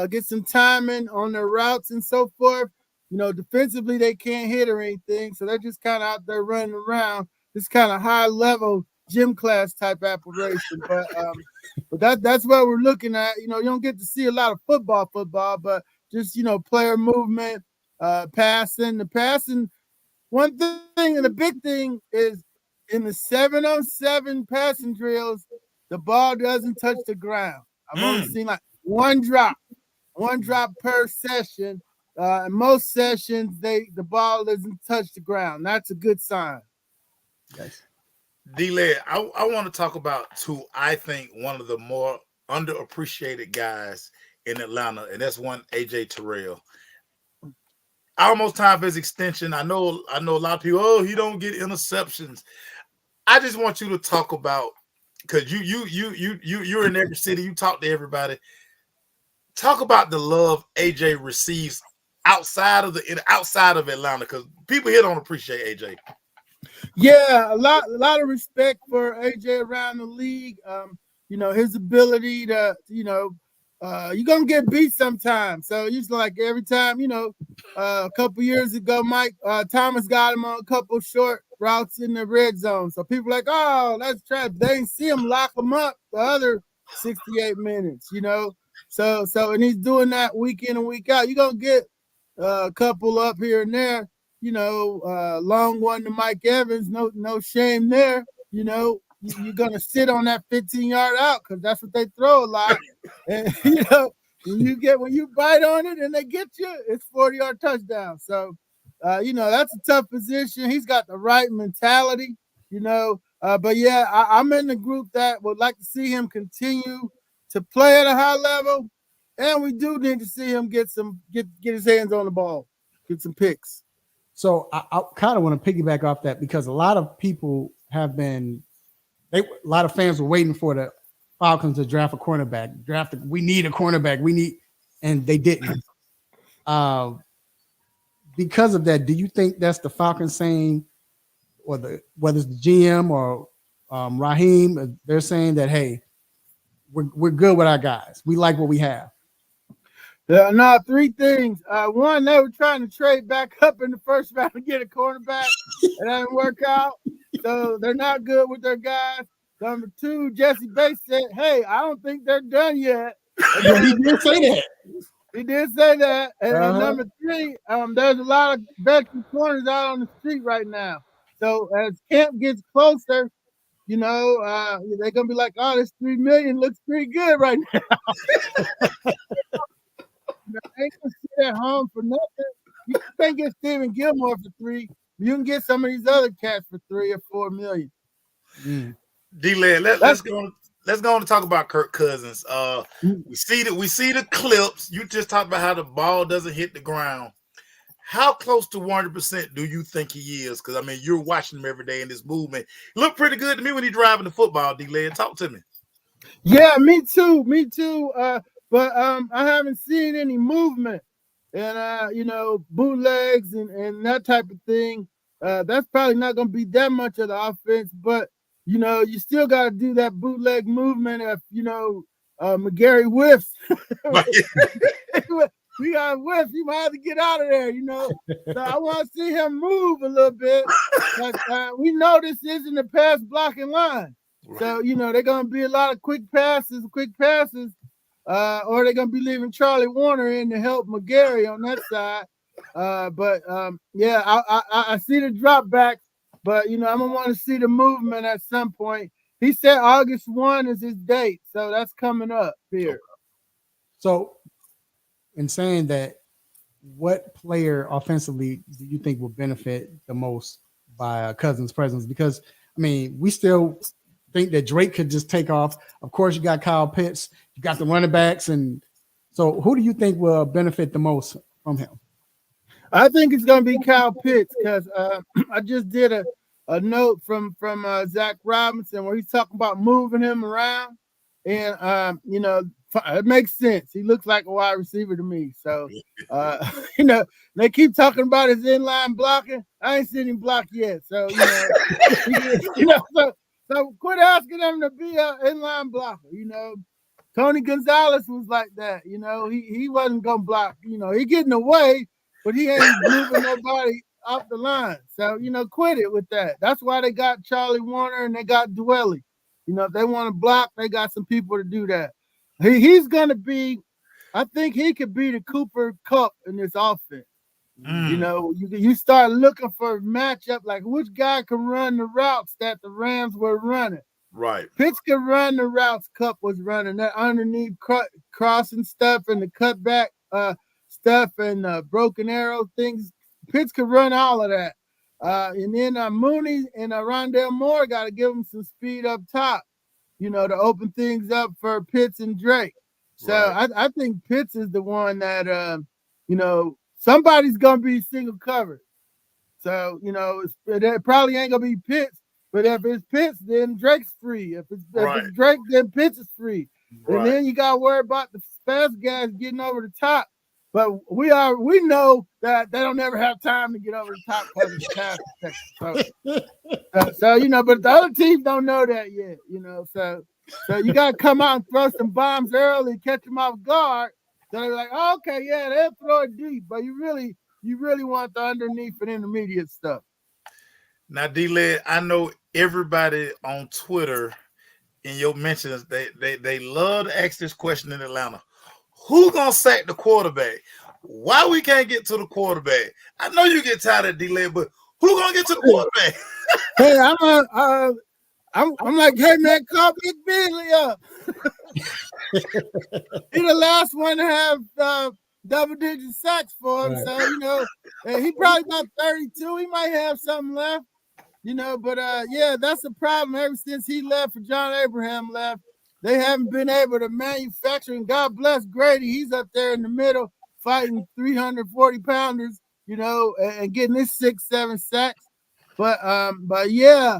get some timing on their routes and so forth. You know, defensively, they can't hit or anything. So they're just kind of out there running around, this kind of high-level gym class type operation. But that's what we're looking at. You know, you don't get to see a lot of football, but just, you know, player movement, passing. The passing, one thing and the big thing is in the 7-on-7 passing drills, the ball doesn't touch the ground. I've only seen like one drop per session. In most sessions, the ball doesn't touch the ground. That's a good sign.
Yes.
D-Led, I want to talk about I think one of the more underappreciated guys in Atlanta, and that's one AJ Terrell. Almost time for his extension. I know a lot of people, he don't get interceptions. I just want you to talk about, because you're in every city, you talk to everybody. Talk about the love AJ receives outside of Atlanta, because people here don't appreciate AJ.
Yeah, a lot of respect for AJ around the league. His ability to, you're gonna get beat sometimes. So it's like every time, a couple years ago, Mike Thomas got him on a couple short routes in the red zone. So people like, oh, that's trash. They ain't see him lock him up the other 68 minutes, you know. So and he's doing that week in and week out. You're gonna get a couple up here and there, you know, long one to Mike Evans, no shame there, you know. You're gonna sit on that 15-yard out because that's what they throw a lot. And you know, when you bite on it and they get you, it's 40-yard touchdown. So you know, that's a tough position. He's got the right mentality, you know. But yeah, I'm in the group that would like to see him continue to play at a high level, and we do need to see him get his hands on the ball, get some picks.
So I kind of want to piggyback off that because a lot of people have been. A lot of fans were waiting for the Falcons to draft a cornerback. We need a cornerback. And they didn't. Because of that, do you think that's the Falcons saying, or whether it's the GM or Raheem, they're saying that, hey, we're good with our guys. We like what we have.
No, three things. One, they were trying to trade back up in the first round to get a cornerback. It didn't work out. So they're not good with their guys. Number two, Jesse Bates said, hey, I don't think they're done yet.
Yeah, he did say that.
He did say that. And number three, there's a lot of veteran corners out on the street right now. So as camp gets closer, you know, they're going to be like, oh, this $3 million looks pretty good right now. You know, they ain't going to sit at home for nothing. You can't get Stephen Gilmore for $3 million. You can get some of these other cats for $3 or $4 million.
D-Led, let's go on to talk about Kirk Cousins. We see the clips. You just talked about how the ball doesn't hit the ground. How close to 100% do you think he is? Because, I mean, you're watching him every day in this movement. He looked pretty good to me when he's driving the football, D-Led. Talk to me.
Yeah, me too. But I haven't seen any movement. And, you know, bootlegs and that type of thing. That's probably not going to be that much of the offense. But, you know, you still got to do that bootleg movement if, you know, McGarry whiffs. We got a whiff. You might have to get out of there, you know. So I want to see him move a little bit. But, we know this isn't a pass blocking line. Right. So, you know, they're going to be a lot of quick passes, or they're going to be leaving Charlie Warner in to help McGarry on that side. Yeah, I see the drop back, but, you know, I'm going to want to see the movement at some point. He said August 1 is his date, so that's coming up here.
So, in saying that, what player offensively do you think will benefit the most by Cousins' presence? Because, I mean, we still think that Drake could just take off. Of course, you got Kyle Pitts, you got the running backs, and so who do you think will benefit the most from him?
I think it's going to be Kyle Pitts because I just did a note from Zach Robinson where he's talking about moving him around, and you know, it makes sense. He looks like a wide receiver to me. So, you know, they keep talking about his inline blocking. I ain't seen him block yet. So, you know, so quit asking him to be an inline blocker. You know, Tony Gonzalez was like that. You know, he wasn't gonna block. You know, he getting away, but he ain't moving nobody off the line. So, you know, quit it with that. That's why they got Charlie Warner and they got Dwelly. You know, if they want to block, they got some people to do that. He's going to be, I think he could be the Cooper Kupp in this offense. You know, you start looking for a matchup, like which guy can run the routes that the Rams were running.
Right.
Pitts could run the routes Kupp was running, that underneath crossing stuff and the cutback stuff and broken arrow things. Pitts could run all of that. And then Mooney and Rondale Moore got to give him some speed up top, you know, to open things up for Pitts and Drake. So right. I think Pitts is the one that, you know, somebody's going to be single covered. So, you know, it probably ain't going to be Pitts, but if it's Pitts, then Drake's free. If it's Drake, then Pitts is free. Right. And then you got to worry about the fast guys getting over the top. But we know that they don't ever have time to get over the top because of the pass. So, you know, but the other teams don't know that yet, you know. So you got to come out and throw some bombs early, catch them off guard. So they're like, oh, okay, yeah, they'll throw it deep, but you really want the underneath and intermediate stuff.
Now, D-Led, I know everybody on Twitter in your mentions, they love to ask this question in Atlanta. Who gonna sack the quarterback? Why we can't get to the quarterback? I know you get tired of D-Led, but who gonna get to the quarterback?
Hey, I'm like, hey man, call Big Beasley up. He the last one to have double-digit sacks for him, so he probably about 32. He might have something left, But yeah, that's the problem. Ever since he left, for John Abraham left, they haven't been able to manufacture. And God bless Grady, he's up there in the middle fighting 340 pounders, and getting his 6-7 sacks. But yeah.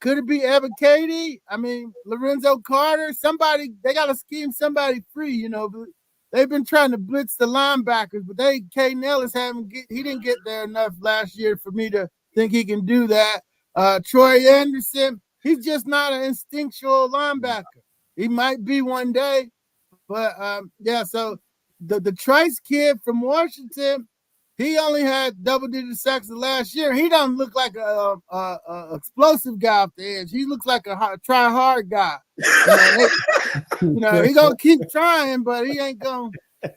Could it be Evan Katie? I mean, Lorenzo Carter, somebody, they got to scheme somebody free, They've been trying to blitz the linebackers, but Caden Ellis he didn't get there enough last year for me to think he can do that. Troy Anderson, he's just not an instinctual linebacker. He might be one day, but yeah, so the Trice kid from Washington, he only had double-digit sacks last year. He doesn't look like a explosive guy off the edge. He looks like a try-hard guy. He gonna keep trying, but he ain't gonna. If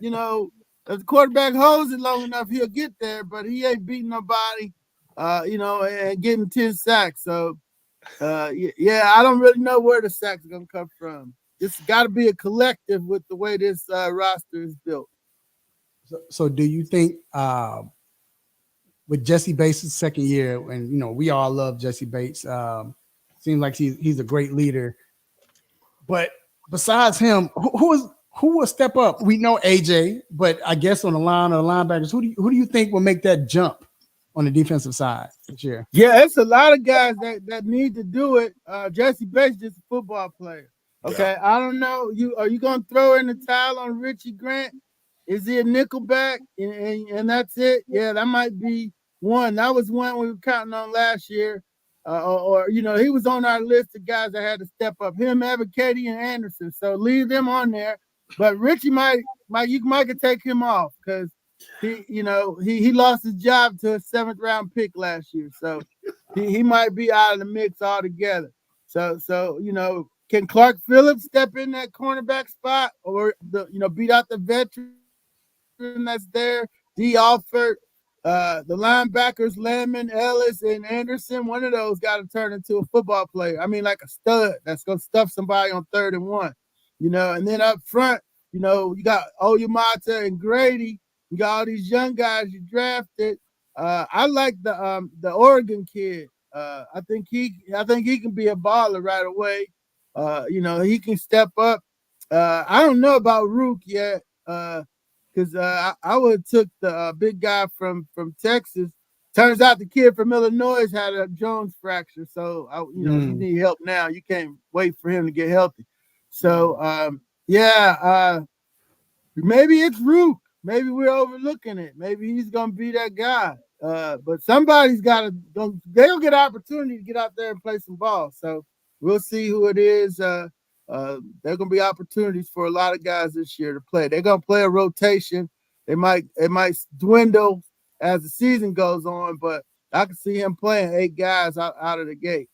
the quarterback holds it long enough, he'll get there. But he ain't beating nobody. And getting 10 sacks. So, yeah, I don't really know where the sacks are gonna come from. It's got to be a collective with the way this roster is built.
So do you think with Jesse Bates' second year, and we all love Jesse Bates, seems like he's a great leader. But besides him, who will step up? We know AJ, but I guess on the line of the linebackers, who do you think will make that jump on the defensive side this year?
Yeah, it's a lot of guys that need to do it. Jesse Bates is just a football player. Okay, yeah. I don't know. Are you gonna throw in the towel on Richie Grant? Is he a nickelback and that's it? Yeah, that might be one. That was one we were counting on last year. He was on our list of guys that had to step up. Him, Evan Katie, and Anderson. So leave them on there. But Richie might could take him off because he lost his job to a 7th round pick last year. So he might be out of the mix altogether. So can Clark Phillips step in that cornerback spot or beat out the veteran that's there? D. Alford, the linebackers, Lemon, Ellis, and Anderson, one of those got to turn into a football player. I mean, like a stud that's going to stuff somebody on 3rd and 1, and then up front, you got Oyamata and Grady. You got all these young guys you drafted. I like the Oregon kid. I think he can be a baller right away. He can step up. I don't know about Rook yet. Because I would have took the big guy from Texas. Turns out the kid from Illinois had a Jones fracture, so you need help now. You can't wait for him to get healthy. So maybe it's Rook. Maybe we're overlooking it. Maybe he's gonna be that guy. But somebody's got to. They'll get an opportunity to get out there and play some ball. So we'll see who it is. There are going to be opportunities for a lot of guys this year to play. They're going to play a rotation. It might dwindle as the season goes on, but I can see him playing 8 guys out of the gate.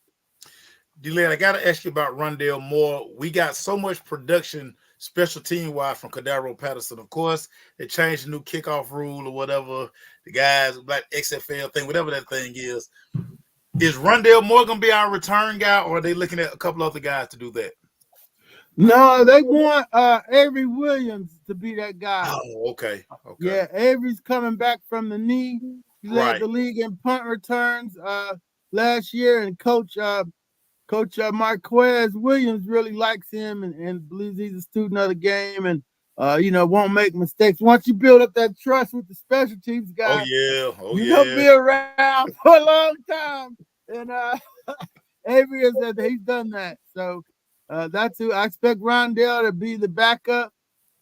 D-Led, I got to ask you about Rondale Moore. We got so much production special team-wise from Cordero Patterson. Of course, they changed the new kickoff rule or whatever. The guys, like XFL thing, whatever that thing is. Is Rondale Moore going to be our return guy, or are they looking at a couple other guys to do that?
No, they want Avery Williams to be that guy.
Oh, okay.
Yeah, Avery's coming back from the knee. He led the league in punt returns last year, and Coach Marquez Williams really likes him and believes he's a student of the game and won't make mistakes. Once you build up that trust with the special teams guys, you'll be around for a long time. And Avery has said that he's done that. So that's who I expect Rondale to be the backup,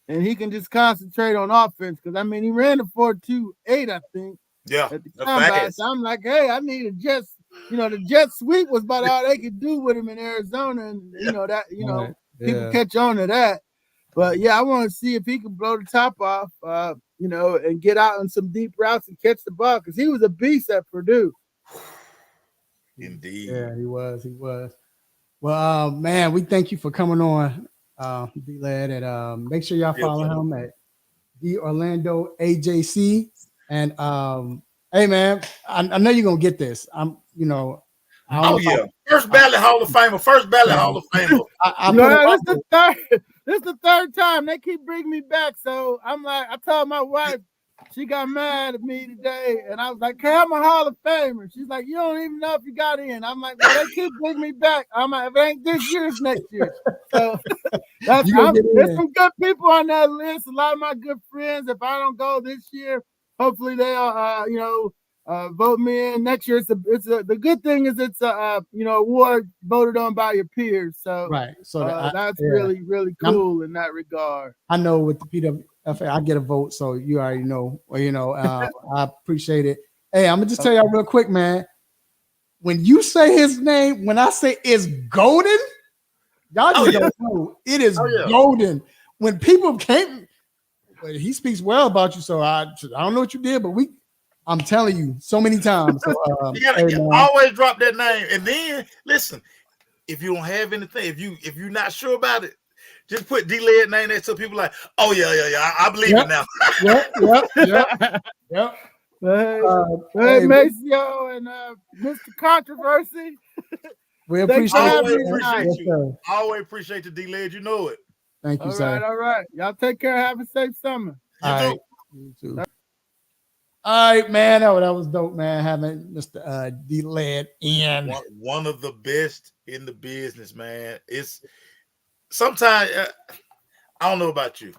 and he can just concentrate on offense because he ran a 4.28, I think.
Yeah,
at the combine. So I'm like, hey, I need a jet. The jet sweep was about all they could do with him in Arizona, and people catch on to that. But yeah, I want to see if he can blow the top off, and get out on some deep routes and catch the ball because he was a beast at Purdue.
Indeed.
Yeah, he was. Well, man, we thank you for coming on, D-Led, and make sure y'all follow him at the Orlando AJC. And hey, man, I know you're gonna get this.
First ballot Hall of Famer.
This is the third time they keep bringing me back. So I'm like, I told my wife, she got mad at me today, and I was like, "Okay, I'm a Hall of Famer." She's like, "You don't even know if you got in." I'm like, "Well, they keep bringing me back." I'm like, "If it ain't this year, it's next year." So there's some good people on that list. A lot of my good friends. If I don't go this year, hopefully they'll vote me in next year. The good thing is it's a award voted on by your peers. So
right. So
that's really, really cool in that regard.
I know with the PWFA, I get a vote, so you already know. I appreciate it. Hey, I'm gonna just tell y'all real quick, man. When you say his name, when I say it's golden, y'all just don't know. It is golden. When people came, he speaks well about you, so I don't know what you did, but I'm telling you so many times. So
you gotta always drop that name, and then listen. If you don't have anything, if you're not sure about it, just put D-Led name there so people like, oh yeah, I believe it now.
Yep.
Hey, Maceo and Mr. Controversy.
We appreciate
you. Always appreciate the D-Led. You know it.
Thank you, sir.
All right. Y'all take care. Have a safe summer.
You too. All right, man. That was dope, man. Having Mr. D-Led in.
One of the best in the business, man. It's sometimes I don't know about you.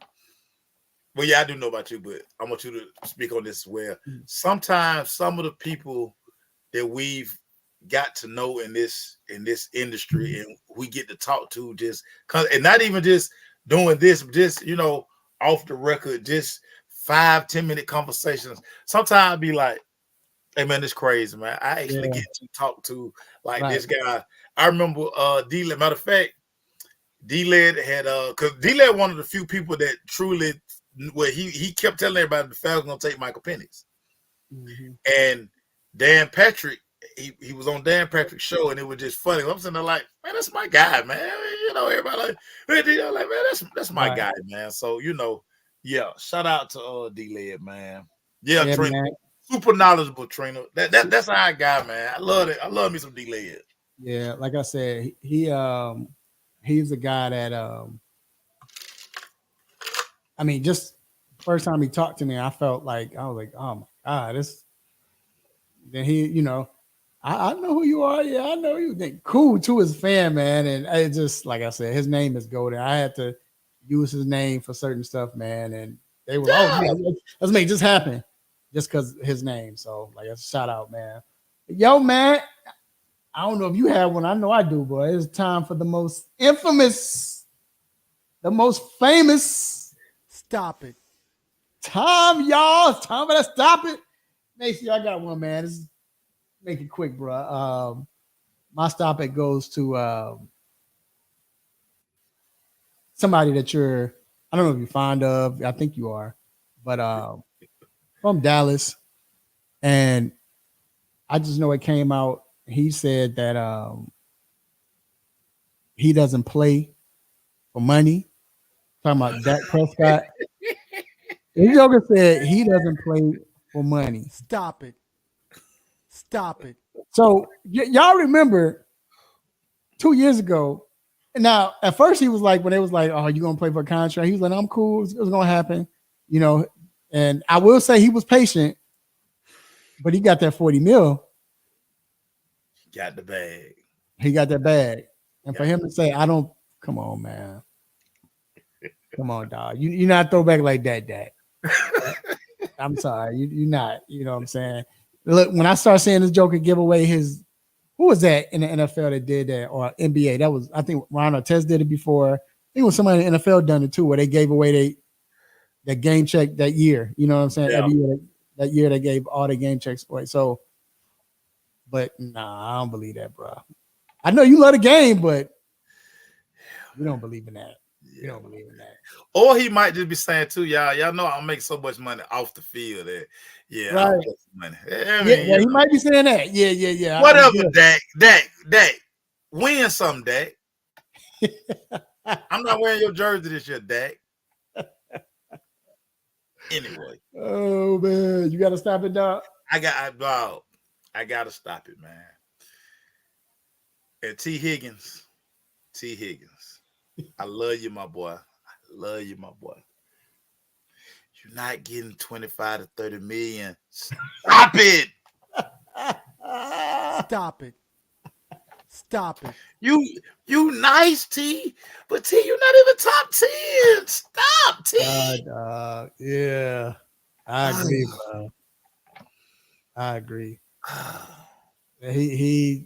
Well, yeah, I do know about you, but I want you to speak on this as well. Sometimes some of the people that we've got to know in this industry and we get to talk to and not even just doing this, just off the record, just 5-10 minute conversations. Sometimes I'd be like, hey man, it's crazy, man. I actually get to talk to this guy. I remember D-Led, matter of fact, D-Led had because D-Led one of the few people that truly he kept telling everybody the Falcons gonna take Michael Penix. Mm-hmm. And Dan Patrick, he was on Dan Patrick's show, and it was just funny. I'm sitting there like, man, that's my guy, man. Everybody like, man, that's my guy, man. So shout out to D-Led, man. Yeah, Trina, man. Super knowledgeable, Trina. That's our guy, man. I love it. I love me some D-Led.
Yeah, like I said, he's a guy that just first time he talked to me, I felt like I was like, oh my God, this. Then he, I know who you are. Yeah, I know you. Then cool to his fan, man. And it just like I said, his name is golden. I had to use his name for certain stuff, man. And they were, let's make this happen, just because his name. So like, a shout out, man. Yo, man. I don't know if you have one. I know I do, boy. It's time for the most infamous, the most famous.
Stop it.
Time, y'all. It's time for that. Stop it. Make sure I got one, man. Make it quick, bro. My stop it goes to somebody that I don't know if you're fond of. I think you are, but from Dallas. And I just know it came out. He said that he doesn't play for money. Talking about Dak Prescott. This joker said he doesn't play for money.
Stop it.
So y'all remember 2 years ago. Now, at first he was like, when they was like, "Oh, you gonna play for a contract?" He was like, "I'm cool. It was gonna happen," And I will say he was patient, but he got that $40 million.
Got the bag.
He got that bag. And for him to say, come on, man. Come on, dog. You're not throwback like that, Dad. I'm sorry. You're not. You know what I'm saying? Look, when I start seeing this joker give away who was that in the NFL that did that, or NBA? That was, I think Ron Artest did it before. I think it was somebody in the NFL done it too, where they gave away that game check that year. You know what I'm saying?
Yeah.
Every year, that year they gave all the game checks away. So, but nah, I don't believe that, bro. I know you love the game, but we don't believe in that. We don't believe in that.
Or he might just be saying too, y'all know I make so much money off the field that I'll make some money. I mean,
he might be saying that. Yeah.
Whatever, Dak. Win some, Dak. I'm not wearing your jersey this year, Dak. Anyway.
Oh man, you gotta stop it, dog.
I gotta stop it, man. And T. Higgins. I love you, my boy. You're not getting 25 to 30 million. Stop it.
Stop it.
You nice, T, but T, you're not even top 10. Stop, T.
Yeah. I agree, bro. I agree. He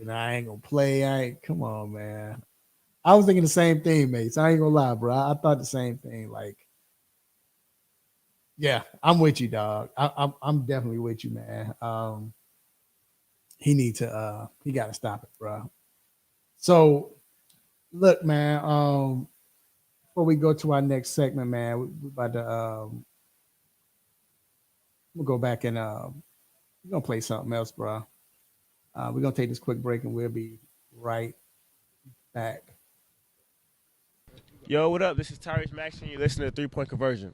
I ain't gonna play. Come on, man. I was thinking the same thing, mate. So I ain't gonna lie, bro. I thought the same thing. Like, yeah, I'm with you, dog. I'm definitely with you, man. He gotta stop it, bro. So, look, man. Before we go to our next segment, man, we're about to we'll go back and we're gonna play something else, bro. We're gonna take this quick break and we'll be right back.
Yo, what up? This is Tyrese Maxson. You're listening to 3 Point Conversion.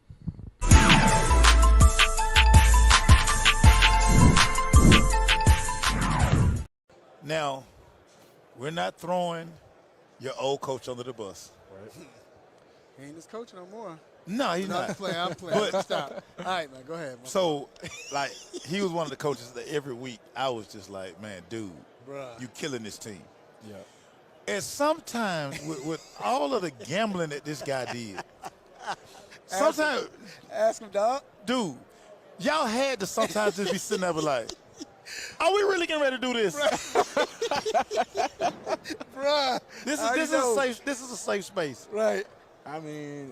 Now, we're not throwing your old coach under the bus. Right?
He ain't his coach no more.
No, he's not.
I'm playing. But, stop. All right, man, go ahead.
So, like, he was one of the coaches that every week I was just like, man, dude,
bruh,
you killing this team.
Yeah.
And sometimes with all of the gambling that this guy did, sometimes
ask him, dog.
Dude, y'all had to sometimes just be sitting there like, are we really getting ready to do this?
Bruh.
This is a safe space.
Right.
I mean,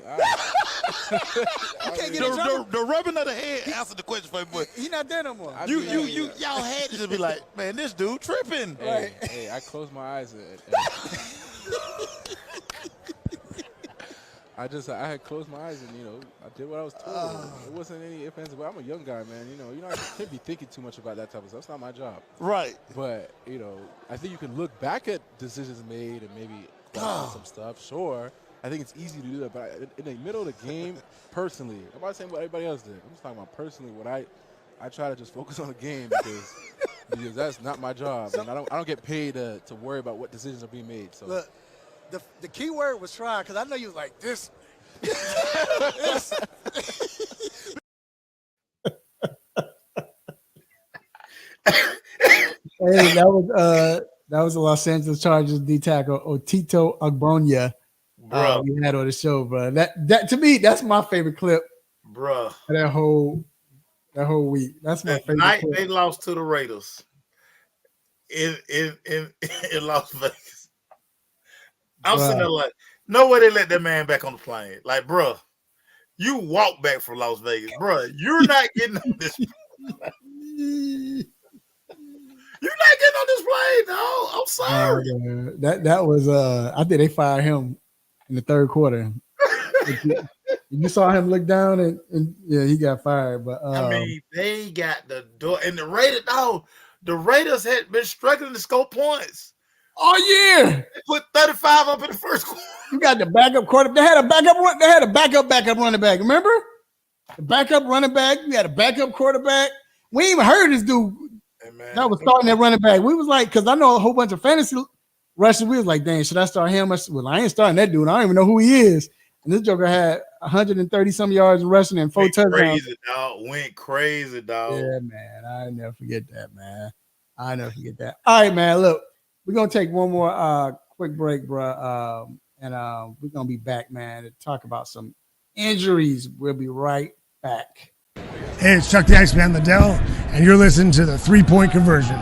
the rubbing of the head answered the question for me, but
he's not there no more.
Y'all had to just be like, man, this dude tripping.
Hey, I closed my eyes. I had closed my eyes and I did what I was told. It wasn't any offensive. I'm a young guy, man. I can't be thinking too much about that type of stuff. It's not my job.
Right.
But I think you can look back at decisions made and maybe question some stuff. Sure. I think it's easy to do that, but in the middle of the game, personally, I'm not saying what everybody else did. I'm just talking about personally what I try to just focus on the game because that's not my job, and I don't get paid to worry about what decisions are being made. So
look, the key word was try, because I know you was like this.
Hey, that was the Los Angeles Chargers D tackle Otito Ogbonya. We had on the show, bro. That to me, that's my favorite clip,
bro.
That whole week. That's my favorite
night
clip.
They lost to the Raiders in Las Vegas. I'm sitting there like, no way they let that man back on the plane. Like, bro, you walk back from Las Vegas, bro. You're not getting on this. You're not getting on this plane, no. I'm sorry.
That was I think they fired him in the third quarter. You saw him look down and yeah, he got fired. But
I mean, they got the door and the Raiders had been struggling to score points
all year.
They put 35 up in the first quarter.
You got the backup quarterback. They had a backup running back. Remember? The backup running back. You had a backup quarterback. We ain't even heard this dude.
Hey, man.
That was starting that running back. We was like, because I know a whole bunch of fantasy rushers. We was like, dang, should I start him? Well, I ain't starting that dude. I don't even know who he is. And this joker had 130 some yards rushing and 4 touchdowns.
Went crazy, dog.
Yeah, man. I never forget that, man. All right, man. Look, we're gonna take one more quick break, bro. And we're gonna be back, man, to talk about some injuries. We'll be right back.
Hey, it's Chuck the Iceman Liddell, and you're listening to the 3 Point Conversion.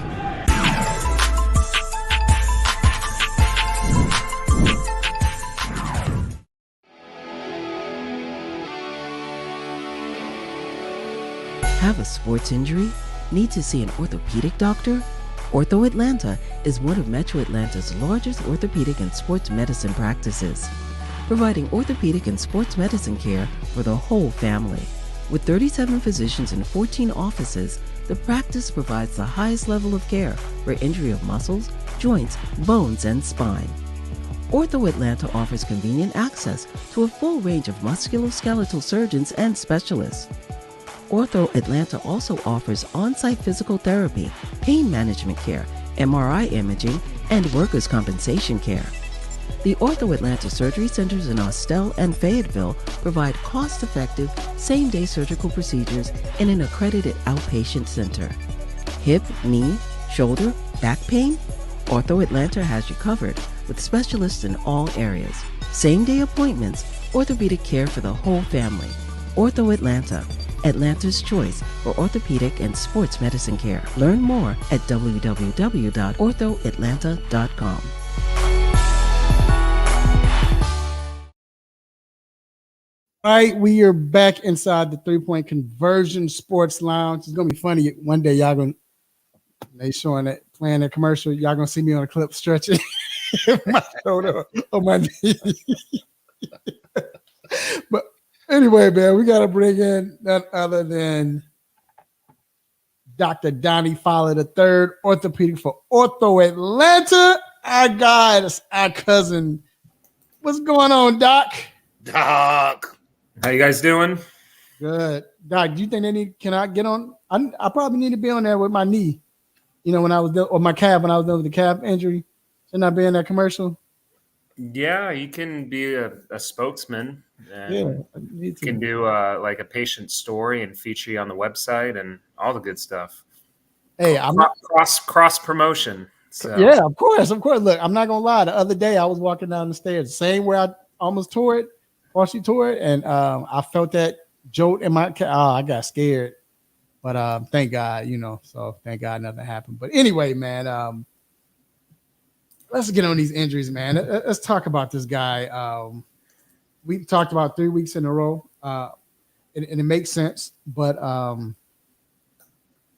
Have a sports injury? Need to see an orthopedic doctor? Ortho Atlanta is one of Metro Atlanta's largest orthopedic and sports medicine practices. providing orthopedic and sports medicine care for the whole family. With 37 physicians and 14 offices, the practice provides the highest level of care for injury of muscles, joints, bones, and spine. Ortho Atlanta offers convenient access to a full range of musculoskeletal surgeons and specialists. Ortho Atlanta also offers on-site physical therapy, pain management care, MRI imaging, and workers' compensation care. The Ortho Atlanta surgery centers in Austell and Fayetteville provide cost-effective, same-day surgical procedures in an accredited outpatient center. Hip, knee, shoulder, back pain? Ortho Atlanta has you covered with specialists in all areas. Same-day appointments, orthopedic care for the whole family. Ortho Atlanta, Atlanta's choice for orthopedic and sports medicine care. Learn more at www.orthoatlanta.com.
All right, we are back inside the 3-point conversion sports lounge. It's gonna be funny. One day y'all gonna showing that playing that commercial. Y'all gonna see me on a clip stretching my shoulder on my knee. But anyway, man, we gotta bring in none other than Dr. Donnie Fowler III, orthopedic for Ortho Atlanta. Our guy, that's our cousin. What's going on, Doc?
Doc.
How you guys doing?
Good. Doc, do you think they need, can I get on? I probably need to be on there with my knee. You know, when I was, or my calf, when I was done with the calf injury. Shouldn't I be in that commercial?
Yeah, you can be a spokesman. And
Yeah.
you can do like a patient story and feature you on the website and all the good stuff.
Hey, I'm
cross promotion. So.
Yeah, of course. Look, I'm not gonna lie. The other day I was walking down the stairs, same where I almost tore it, partially tore it, and I felt that jolt in my calf. Oh, I got scared, but thank God, you know. So thank God nothing happened. But anyway, man, let's get on these injuries, man. Let's talk about this guy. We talked about 3 weeks in a row, and it makes sense. But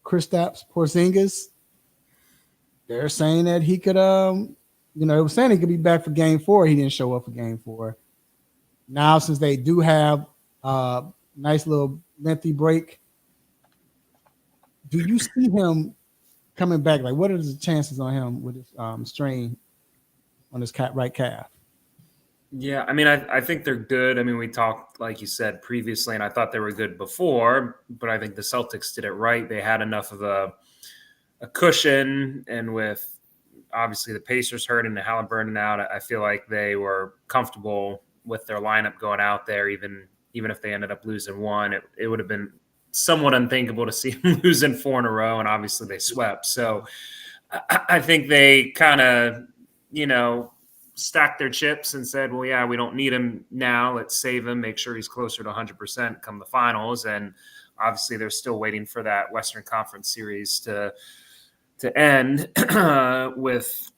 Kristaps Porzingis, they're saying that he could, it was saying he could be back for game 4. He didn't show up for game 4. Now, since they do have a nice little lengthy break, do you see him coming back? Like, what are the chances on him with his strain on his right calf?
Yeah, I mean, I think they're good. I mean, we talked, like you said previously, and I thought they were good before, but I think the Celtics did it right. They had enough of a cushion, and with obviously the Pacers hurting and Halliburton out, I feel like they were comfortable with their lineup going out there. Even if they ended up losing one, it would have been somewhat unthinkable to see them losing 4 in a row, and obviously they swept. So I think they kind of, stacked their chips and said, well, yeah, we don't need him now. Let's save him, make sure he's closer to 100% come the finals. And obviously they're still waiting for that Western Conference series to end with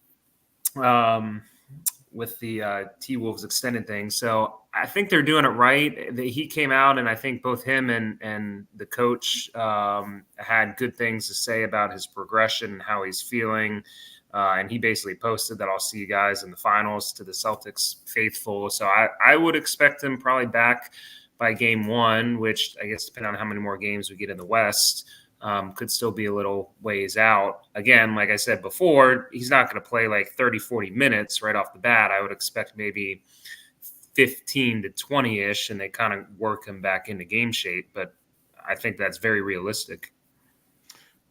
the T-Wolves extended thing. So I think they're doing it right. He came out, and I think both him and the coach had good things to say about his progression and how he's feeling. And he basically posted that I'll see you guys in the finals to the Celtics faithful. So I would expect him probably back by game 1, which I guess depending on how many more games we get in the West, could still be a little ways out. Again, like I said before, he's not going to play like 30, 40 minutes right off the bat. I would expect maybe 15 to 20-ish, and they kind of work him back into game shape. But I think that's very realistic.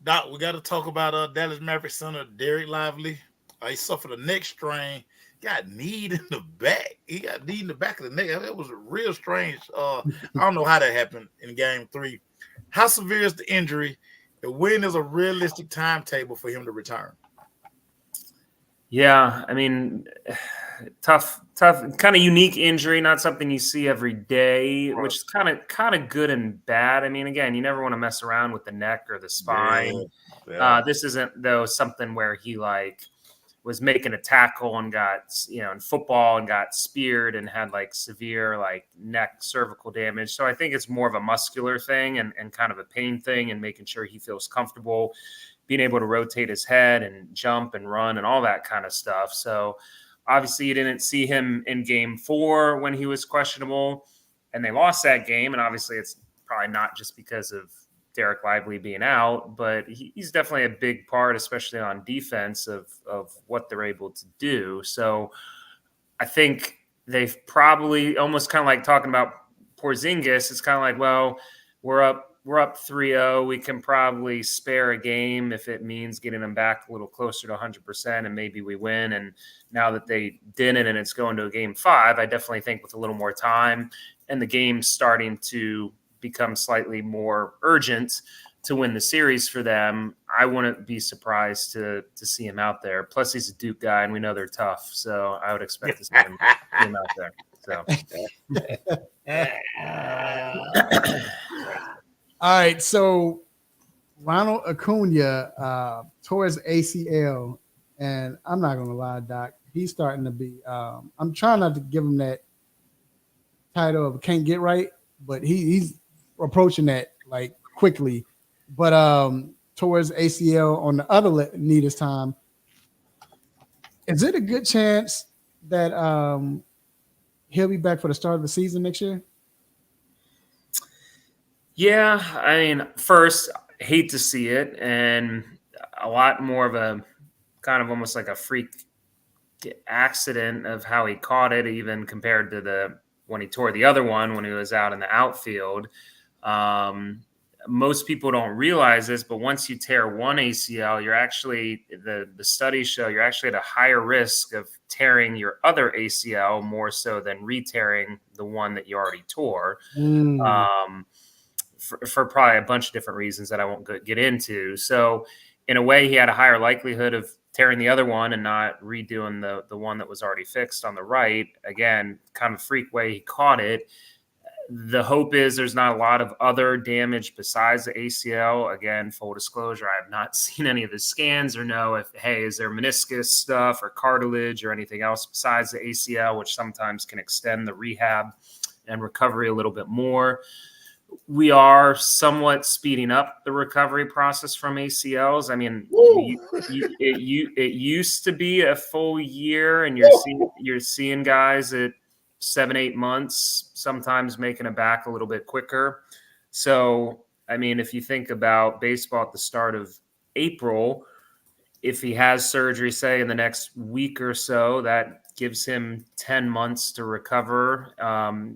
Doc, we got to talk about Dallas Mavericks center Derek Lively. He suffered a neck strain. Got kneed in the back. He got kneed in the back of the neck. It was real strange. I don't know how that happened in game 3. How severe is the injury? And when is a realistic timetable for him to return?
Yeah, I mean, tough, kind of unique injury, not something you see every day, right, which is kind of good and bad. I mean, again, you never want to mess around with the neck or the spine. Yeah. This isn't, though, something where he was making a tackle and got, in football and got speared and had severe neck cervical damage. So I think it's more of a muscular thing and kind of a pain thing, and making sure he feels comfortable being able to rotate his head and jump and run and all that kind of stuff. So Obviously, you didn't see him in game 4 when he was questionable, and they lost that game. And obviously, it's probably not just because of Derek Lively being out, but he's definitely a big part, especially on defense, of what they're able to do. So I think they've probably almost kind of like talking about Porzingis. It's kind of like, well, we're up 3-0. We can probably spare a game if it means getting them back a little closer to 100%, and maybe we win. And now that they didn't, and it's going to a game 5, I definitely think with a little more time and the game starting to become slightly more urgent to win the series for them, I wouldn't be surprised to see him out there. Plus, he's a Duke guy, and we know they're tough, so I would expect to see him out there. So,
all right. So Ronald Acuna tore his ACL, and I'm not gonna lie, Doc. He's starting to be. I'm trying not to give him that title of can't get right, but he's approaching that like quickly. But towards ACL on the other knee this time, is it a good chance that he'll be back for the start of the season next year?
Yeah, I mean, first, hate to see it, and a lot more of a kind of almost like a freak accident of how he caught it, even compared to when he tore the other one when he was out in the outfield. Most people don't realize this, but once you tear one ACL, you're actually, the studies show you're actually at a higher risk of tearing your other ACL more so than re-tearing the one that you already tore. For probably a bunch of different reasons that I won't get into. So in a way, he had a higher likelihood of tearing the other one and not redoing the one that was already fixed on the right. Again, kind of freak way he caught it. The hope is there's not a lot of other damage besides the ACL. Again, full disclosure, I have not seen any of the scans or know if, hey, is there meniscus stuff or cartilage or anything else besides the ACL, which sometimes can extend the rehab and recovery a little bit more. We are somewhat speeding up the recovery process from ACLs. I mean, it used to be a full year, and you're seeing guys at 7-8 months, sometimes making it back a little bit quicker. So, I mean, if you think about baseball at the start of April, if he has surgery, say in the next week or so, that gives him 10 months to recover.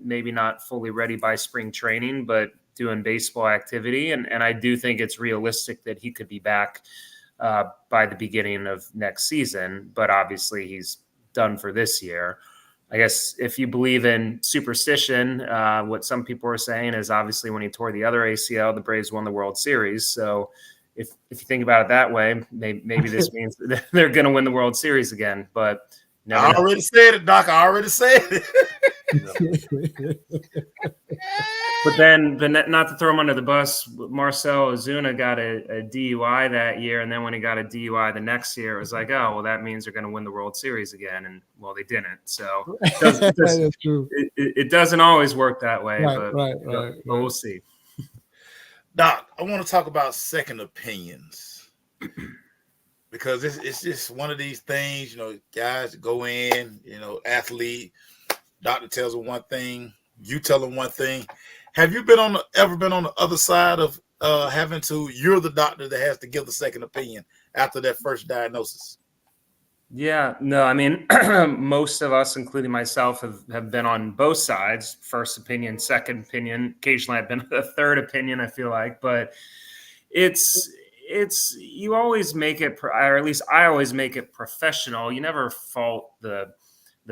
Maybe not fully ready by spring training, but doing baseball activity. And I do think it's realistic that he could be back by the beginning of next season. But obviously he's done for this year. I guess if you believe in superstition, what some people are saying is obviously when he tore the other ACL, the Braves won the World Series. So if you think about it that way, maybe this means that they're going to win the World Series again. But
I already said it, Doc. I already said it.
But not to throw him under the bus, Marcell Ozuna got a DUI that year, and then when he got a DUI the next year, it was like, oh, well, that means they're going to win the World Series again, and well, they didn't. So it doesn't always work that way, but we'll see.
Doc, I want to talk about second opinions because it's just one of these things, guys go in, athlete, doctor tells them one thing, you tell them one thing. Have you ever been on the other side of you're the doctor that has to give the second opinion after that first diagnosis?
Yeah, no, I mean, most of us, including myself, have been on both sides, first opinion, second opinion. Occasionally I've been a third opinion, I feel like, but it's you always make it, or at least I always make it professional. You never fault the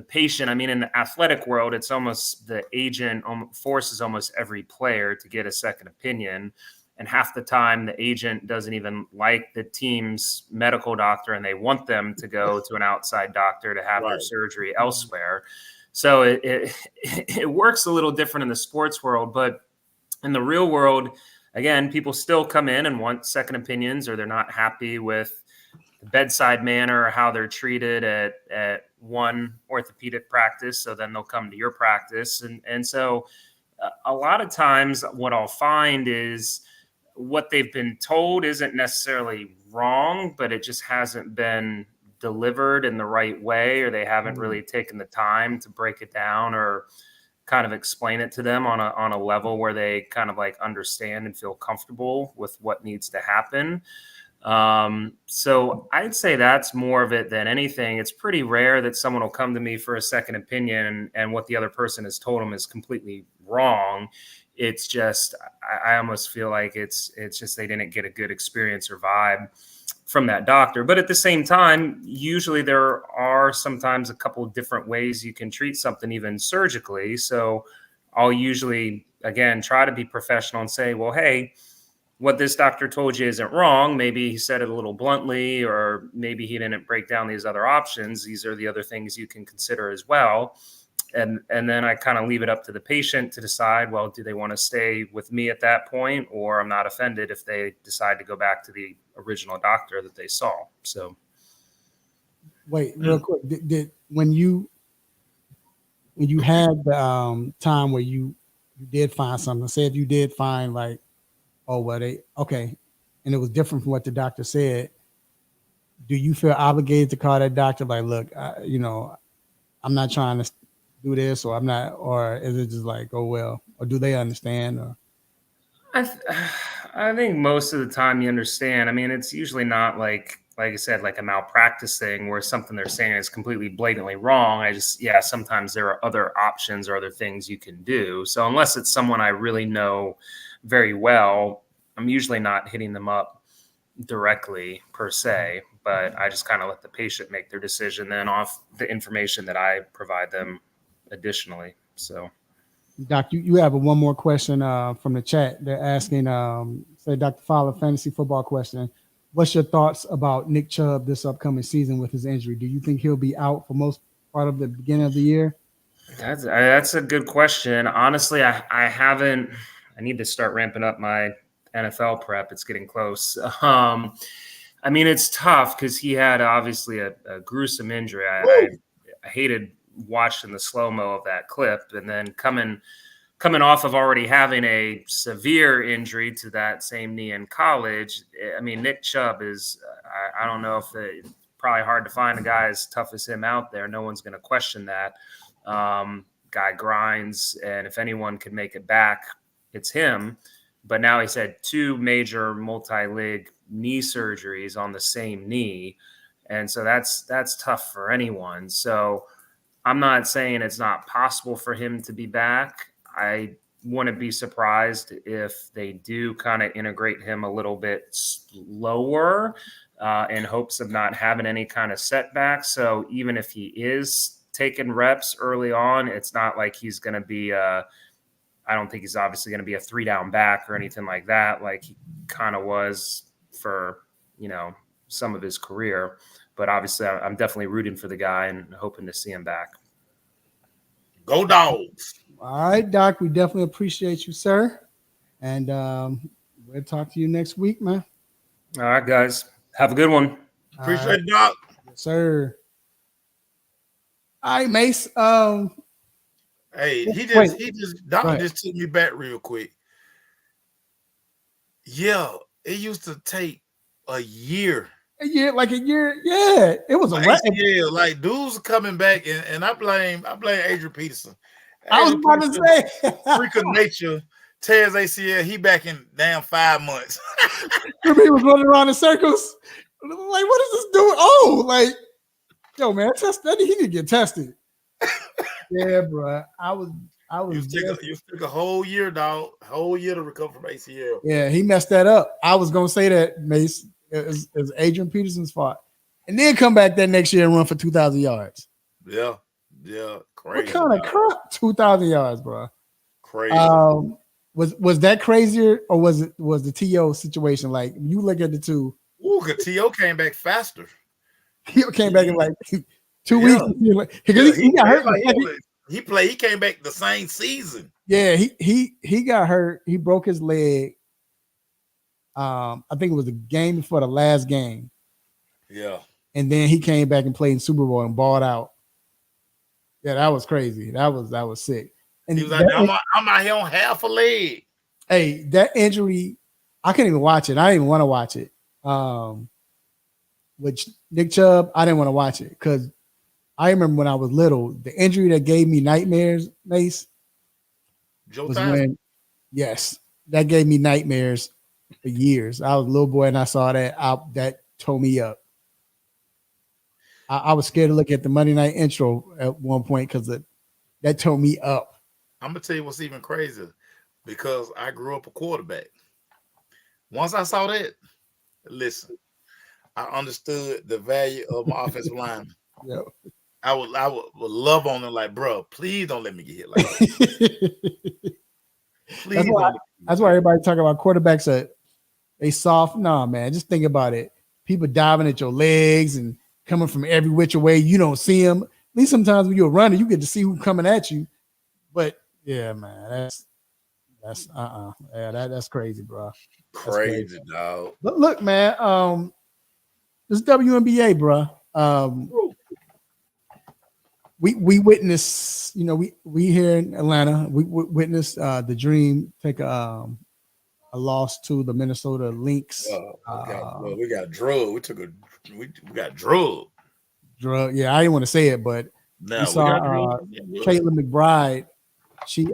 patient. I mean, in the athletic world, it's almost the agent forces almost every player to get a second opinion. And half the time the agent doesn't even like the team's medical doctor and they want them to go to an outside doctor to have their surgery elsewhere. So it works a little different in the sports world, but in the real world, again, people still come in and want second opinions, or they're not happy with the bedside manner or how they're treated at one orthopedic practice. So then they'll come to your practice. And so a lot of times what I'll find is what they've been told isn't necessarily wrong, but it just hasn't been delivered in the right way, or they haven't really taken the time to break it down or kind of explain it to them on a level where they kind of like understand and feel comfortable with what needs to happen. So I'd say that's more of it than anything. It's pretty rare that someone will come to me for a second opinion and what the other person has told them is completely wrong. It's just, I almost feel like it's just they didn't get a good experience or vibe from that doctor. But at the same time, usually there are sometimes a couple of different ways you can treat something, even surgically. So I'll usually, again, try to be professional and say, well, hey, what this doctor told you isn't wrong. Maybe he said it a little bluntly, or maybe he didn't break down these other options. These are the other things you can consider as well. And then I kind of leave it up to the patient to decide, well, do they want to stay with me at that point? Or I'm not offended if they decide to go back to the original doctor that they saw. So.
Wait, real quick. Did when you had the time where you did find something, say if you did find like, oh, well, okay, and it was different from what the doctor said, do you feel obligated to call that doctor like, look, I'm not trying to do this, or I'm not, or is it just like, oh, well, or do they understand? Or
I think most of the time you understand. I mean, it's usually not like I said, like a malpractice thing where something they're saying is completely blatantly wrong. Sometimes there are other options or other things you can do. So unless it's someone I really know very well, I'm usually not hitting them up directly per se, but I just kind of let the patient make their decision then off the information that I provide them additionally. So,
Doc, you have one more question from the chat. They're asking, say, Dr. Fowler, fantasy football question. What's your thoughts about Nick Chubb this upcoming season with his injury? Do you think he'll be out for most part of the beginning of the year?
That's a good question. Honestly, I haven't. I need to start ramping up my NFL prep. It's getting close. I mean, it's tough because he had obviously a gruesome injury. I hated watching the slow-mo of that clip, and then coming off of already having a severe injury to that same knee in college. I mean, Nick Chubb is, I don't know if it's probably hard to find a guy as tough as him out there. No one's going to question that. Guy grinds, and if anyone can make it back, it's him. But now he's had 2 major multi-leg knee surgeries on the same knee. And so that's tough for anyone. So I'm not saying it's not possible for him to be back. I wouldn't be surprised if they do kind of integrate him a little bit slower in hopes of not having any kind of setback. So even if he is taking reps early on, it's not like he's going to be I don't think he's obviously going to be a 3-down back or anything like that, like he kind of was for, some of his career. But obviously I'm definitely rooting for the guy and hoping to see him back.
Go Dogs.
All right, Doc, we definitely appreciate you, sir. And we'll talk to you next week, man.
All right, guys. Have a good one.
Appreciate it, Doc.
Yes, sir. All right, Mace.
Hey, Doc just took me back real quick. Yeah, it used to take a year.
A year. Yeah, it was
like dudes are coming back, and I blame Adrian Peterson.
I was about to say,
freak of nature tears ACL. He back in damn 5 months.
He was running around in circles. Like, what is this doing? Oh, like, yo, man, test that. He need to get tested. Yeah, bro. I was.
You took a whole year, dog. Whole year to recover from ACL.
Yeah, he messed that up. I was gonna say that, Mace. It was Adrian Peterson's fault, and then come back that next year and run for 2,000 yards.
Yeah, crazy.
What kind of crap? 2,000 yards, bro.
Crazy.
Was that crazier, or was the T.O. situation like you look at the two?
Ooh, because T.O. came back faster.
He came back in like 2 weeks. He got hurt.
He came back the same season.
Yeah, he got hurt. He broke his leg. I think it was the game before the last game.
Yeah.
And then he came back and played in Super Bowl and balled out. Yeah, that was crazy. That was sick. And
he was like, I'm out here on half a leg.
Hey, that injury, I couldn't even watch it. I didn't even want to watch it. with Nick Chubb, I didn't want to watch it because I remember when I was little, the injury that gave me nightmares, Mace, was when, yes, that gave me nightmares for years. I was a little boy and I saw that. That tore me up. I was scared to look at the Monday night intro at one point because that tore me up.
I'm going to tell you what's even crazier, because I grew up a quarterback. Once I saw that, listen, I understood the value of my offensive lineman.
Yep.
I would love on them like, bro, please don't let me get hit like that.
That's why everybody talk about quarterbacks they soft. Nah, man, just think about it. People diving at your legs and coming from every which way. You don't see them. At least sometimes when you're running, you get to see who's coming at you. But yeah, man, that's yeah, that's crazy, bro.
Crazy, dog.
But look, man, this WNBA, bro. We witnessed, we here in Atlanta, we witnessed the Dream take a loss to the Minnesota Lynx.
We got drugged. We got drugged.
Yeah, I didn't want to say it, but we saw Caitlin McBride. She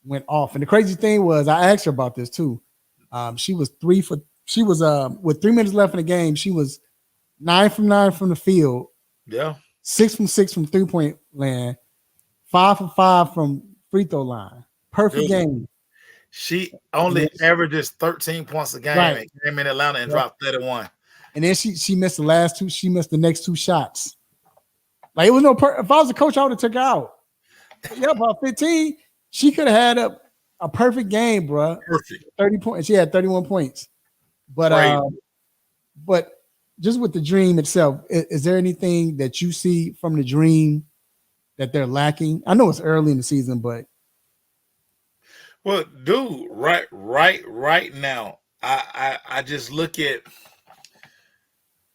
went off, and the crazy thing was, I asked her about this too. She was with 3 minutes left in the game. She was 9 from 9 from the field.
Yeah.
6 from 6 from 3-point land, 5 from 5 from free throw line. Perfect game.
She only averages 13 points a game and came in Atlanta and dropped 31.
And then she missed the last two. She missed the next 2 shots. Like, it was no. If I was a coach, I would have took her out. Yeah, about 15, she could have had a perfect game, bro.
Perfect.
30 points. She had 31 points. But just with the Dream itself, is there anything that you see from the Dream that they're lacking? I know it's early in the season, but
dude, right now, I just look at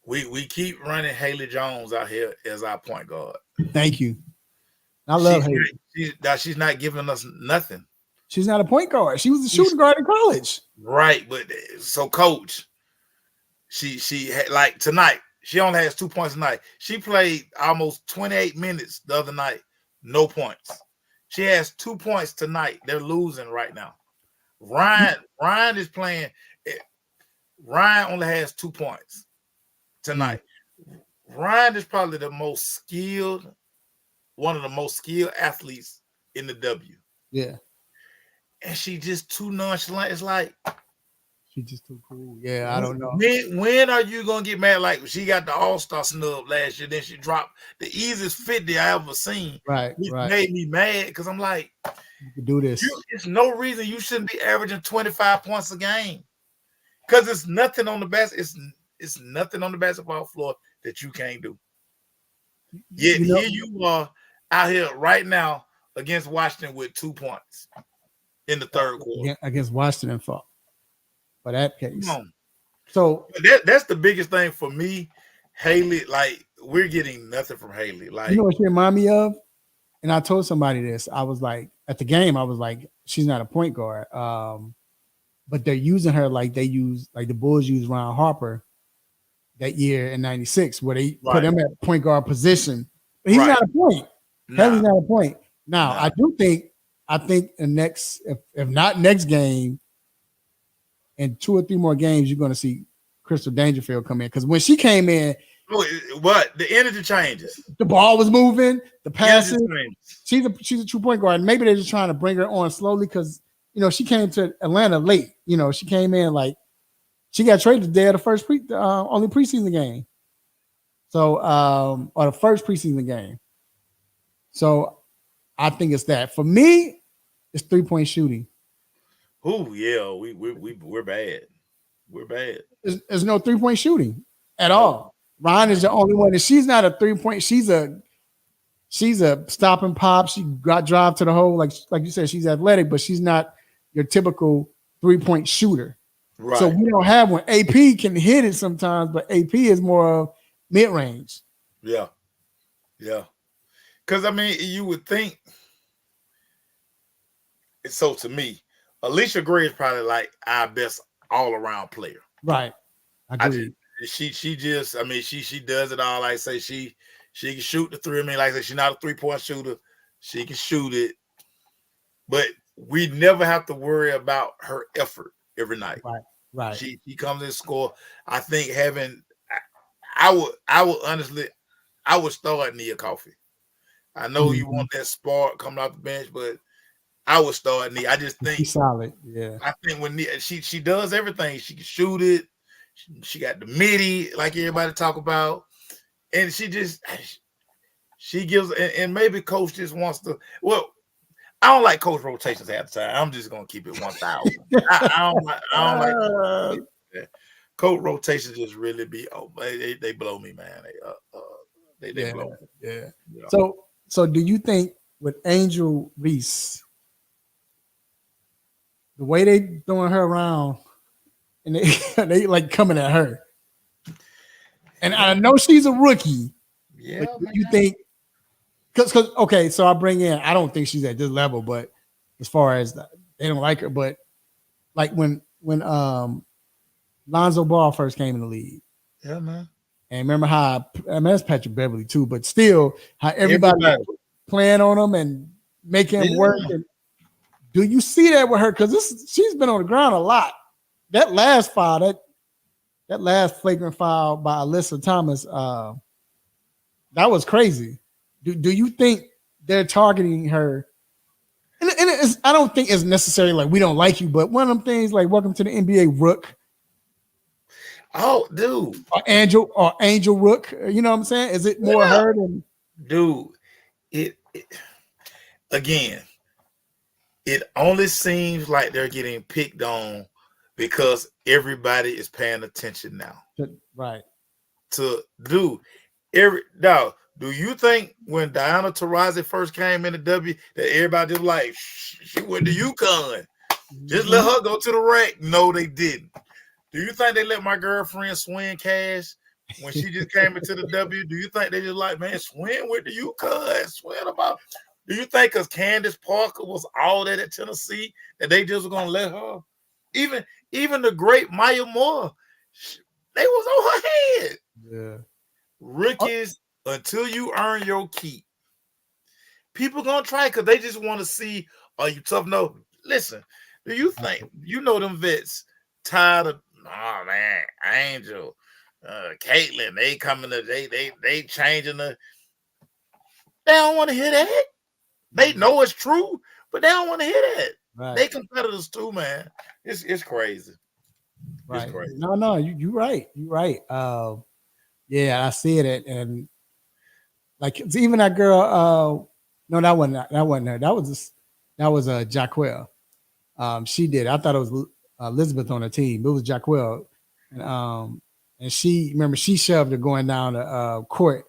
we keep running Haley Jones out here as our point guard.
Thank you. I love Haley.
She's not giving us nothing.
She's not a point guard. She was a shooting guard in college.
Right, but so coach, she had, like tonight, she only has 2 points tonight. She played almost 28 minutes the other night, no points. She has 2 points tonight. They're losing right now. Ryan is playing. Ryan only has 2 points tonight. Ryan is probably one of the most skilled athletes in the W.
Yeah.
And she just too nonchalant. It's like,
she's just too cool. Yeah, I don't know.
When are you gonna get mad? Like, she got the All-Star snub last year, then she dropped the easiest 50 I ever seen.
Right.
It made me mad because I'm like,
you can do this.
It's no reason you shouldn't be averaging 25 points a game. Because it's nothing on the it's nothing on the basketball floor that you can't do. Yet here you are out here right now against Washington with 2 points in the third quarter.
Against Washington for that case.
Come on.
So
that's the biggest thing for me. Haley, like, we're getting nothing from Haley. Like,
you know what she remind me of? And I told somebody this. I was like, at the game, I was like, she's not a point guard. But they're using her like they use, like the Bulls used Ron Harper that year in '96, where they put him at point guard position. But he's not a point. Haley's not a point. Now, I think the next, if not next game, in 2 or 3 more games, you're going to see Crystal Dangerfield come in. Because when she came in,
the energy changes.
The ball was moving, the passes. She's a true point guard. Maybe they're just trying to bring her on slowly because, she came to Atlanta late. She came in like she got traded the day of the first only preseason game. So, or the first preseason game. So I think it's that. For me, it's 3-point shooting.
Oh yeah, we're bad. We're bad.
There's no 3-point shooting at all. Ryan is the only one, and she's not a 3-point. She's a stop and pop. She got drive to the hole, like you said. She's athletic, but she's not your typical 3-point shooter.
Right.
So we don't have one. AP can hit it sometimes, but AP is more of mid range.
Yeah. Because you would think. So to me, Alicia Gray is probably like our best all-around player.
Right. I agree.
she just, I mean, she does it all. Like I say, she can shoot the three. I mean, like I say, she's not a 3-point shooter. She can shoot it, but we never have to worry about her effort every night.
Right.
She comes in score. I think I would honestly, I would start Nia Coffey. I know you want that spark coming off the bench, but I would start Nia. I just think
she's solid. Yeah.
I think when Nia, she does everything. She can shoot it. She got the midi, like everybody talk about, and she gives. And maybe coach just wants to. Well, I don't like coach rotations half the time. I'm just gonna keep it 1,000. I don't like coach rotations. Just really be they blow me, man. They blow me.
Yeah.
You know?
So do you think with Angel Reese, the way they throwing her around and they like coming at her, and I know she's a rookie.
Yeah,
but you think because okay, so I bring in. I don't think she's at this level, but as far as they don't like her, but like when Lonzo Ball first came in the league,
yeah, man.
And remember how I mean that's Patrick Beverly too, but still how everybody playing on him and making him work. And do you see that with her? Because she's been on the ground a lot. That last foul, that last flagrant foul by Alyssa Thomas, that was crazy. Do you think they're targeting her? And I don't think it's necessarily like we don't like you, but one of them things like welcome to the NBA, Rook.
Oh, dude.
Or Angel Rook. You know what I'm saying? Is it more her than
dude? It again, it only seems like they're getting picked on because everybody is paying attention now.
Right.
To do do you think when Diana Taurasi first came in the W that everybody was like, she went to UConn? Just let her go to the rack? No, they didn't. Do you think they let my girlfriend Swin Cash when she just came into the W? Do you think they just like, man, Swin went to UConn? Swin about. Do you think because Candace Parker was all that at Tennessee that they just were gonna let her? Even the great Maya Moore, they was on her head.
Yeah.
Rookies, until you earn your keep, people gonna try because they just want to see, are you tough? No, listen. Do you think them vets tired of? Oh man, Angel, Caitlin, they coming to they changing the. They don't want to hear that. They know it's true, but they don't want to hear that.
Right.
They competitors too, man. It's crazy.
Right.
It's crazy.
No, you're right. You're right. Yeah, I see it, and like it's even that girl. No, that wasn't her. That was Jaquel. She did. I thought it was Elizabeth on the team. It was Jaquel, and she shoved her going down the court,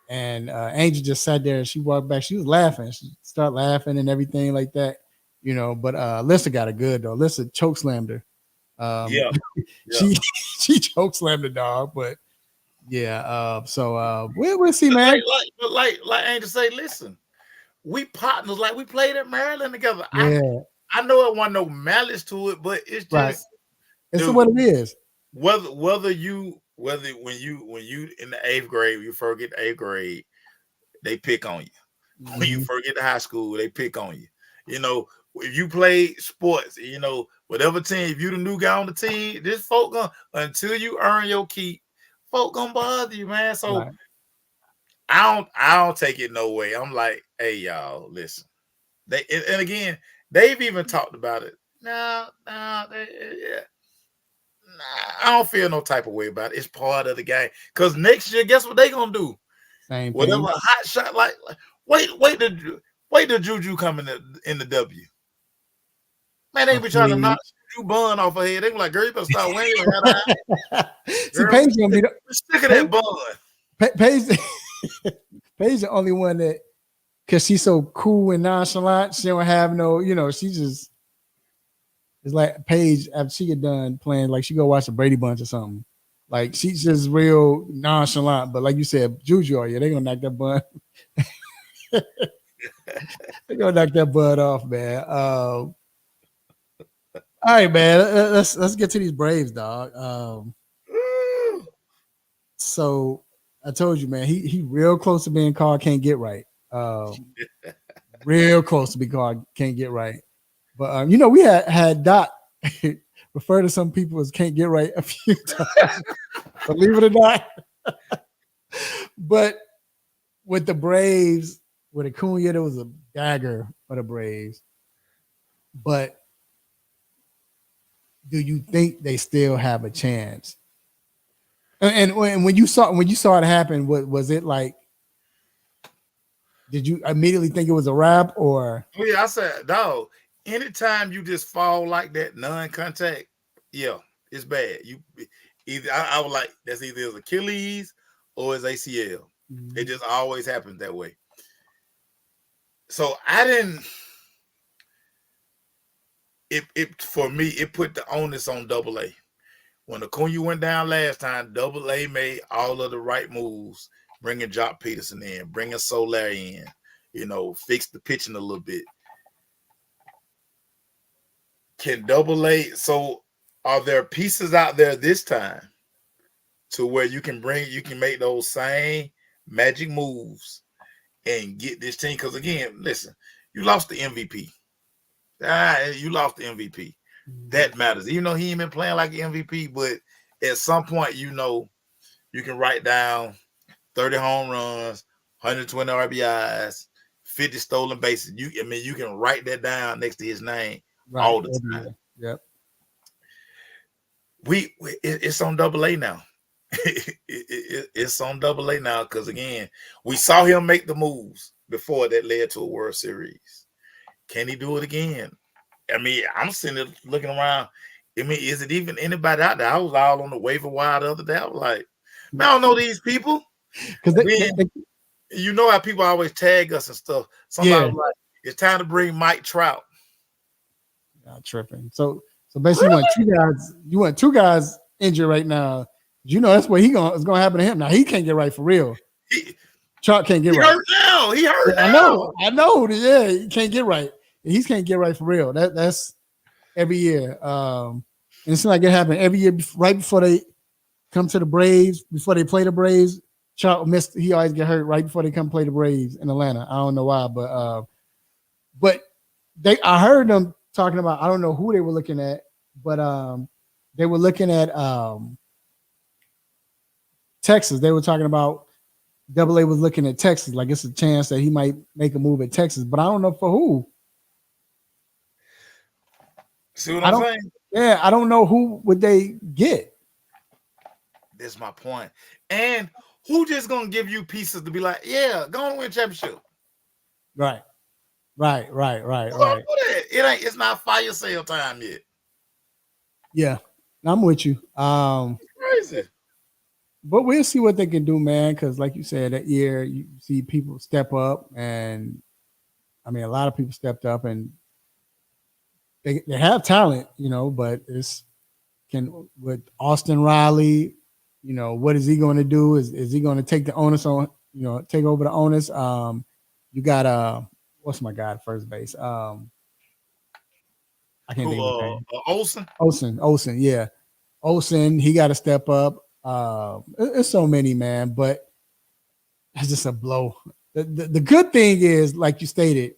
and Angel just sat there and she walked back. She was laughing. She started laughing and everything like that, you know. But Alyssa got it good though. Alyssa chokeslammed her. She chokeslammed the dog, but yeah. So we'll see, man.
Like Angel say, listen, we partners. Like we played at Maryland together.
Yeah.
I know it wasn't no malice to it, but it's just
right. It's what it is.
Whether when you in the 8th grade, you first get the 8th grade, they pick on you. When you first get to high school, they pick on you. You know, if you play sports, you know, whatever team, if you the new guy on the team, this folk gonna until you earn your keep, folk gonna bother you, man. So right. I don't take it no way. I'm like, hey y'all, listen. And again, they've even talked about it. No, I don't feel no type of way about it. It's part of the game. Because next year, guess what they gonna do?
Same
whatever
thing.
Hot shot like wait till Juju come in the W. Man, they be trying to knock Juju bun off her head. They be like, girl, you better stop wearing your hat.
See, Paige gonna be
sick of that bun.
Paige the only one that, because she's so cool and nonchalant, she don't have no, you know, she just. It's like Paige, after she get done playing, like she go watch the Brady Bunch or something. Like she's just real nonchalant. But like you said, Juju, yeah, they gonna knock that bud. They gonna knock that bud off, man. All right, man. Let's get to these Braves, dog. So I told you, man, he real close to being called can't get right. Real close to be called can't get right. But we had Doc refer to some people as can't get right a few times. Believe it or not. But with the Braves, with Acuna, there was a dagger for the Braves. But do you think they still have a chance? And when you saw it happen, was it like? Did you immediately think it was a wrap, or?
Oh, yeah, I said, dog. Anytime you just fall like that, non-contact, yeah, it's bad. You either I was like, that's either his Achilles or his ACL.
Mm-hmm.
It just always happens that way. So I didn't. It for me, it put the onus on AA. When Acuna went down last time, AA made all of the right moves, bringing Jock Peterson in, bringing Soler in, fix the pitching a little bit. Can AA, so are there pieces out there this time to where you can make those same magic moves and get this team? Because again, listen, you lost the MVP. You lost the MVP. That matters. Even though he ain't been playing like an MVP, but at some point, you can write down 30 home runs, 120 RBIs, 50 stolen bases. You can write that down next to his name all the time.
Yep.
It's on AA now. It's on AA now because again, we saw him make the moves before that led to a World Series. Can he do it again? I mean, I'm sitting there looking around. I mean, is it even anybody out there? I was all on the waiver wire the other day. I was like, man, I don't know these people. Because you know how people always tag us and stuff. Somebody was like, it's time to bring Mike Trout.
Not tripping. So basically, you want two guys injured right now. That's what is going to happen to him. Now he can't get right for real. Trout can't get right.
He hurt now.
I know. Yeah, he can't get right. He can't get right for real. That's every year. And it seems like it happened every year right before they come to the Braves, before they play the Braves. Trout missed. He always get hurt right before they come play the Braves in Atlanta. I don't know why, but I heard them talking about, I don't know who they were looking at, but they were looking at Texas. They were talking about AA was looking at Texas, like it's a chance that he might make a move at Texas, but I don't know for who.
See what I'm saying?
Yeah, I don't know who would they get.
That's my point. And who just gonna give you pieces to be like, yeah, go on and win a championship?
Right.
It's not fire sale time yet.
Yeah, I'm with you.
It's crazy.
But we'll see what they can do, man. Because like you said, that year you see people step up, and I mean a lot of people stepped up, and they have talent, but with Austin Riley, what is he going to do? Is he going to take the onus on, take over the onus? You got what's my guy at first base? I can't think of his name. Olsen, yeah. Olsen, he got to step up. It's so many, man, but it's just a blow. The good thing is, like you stated,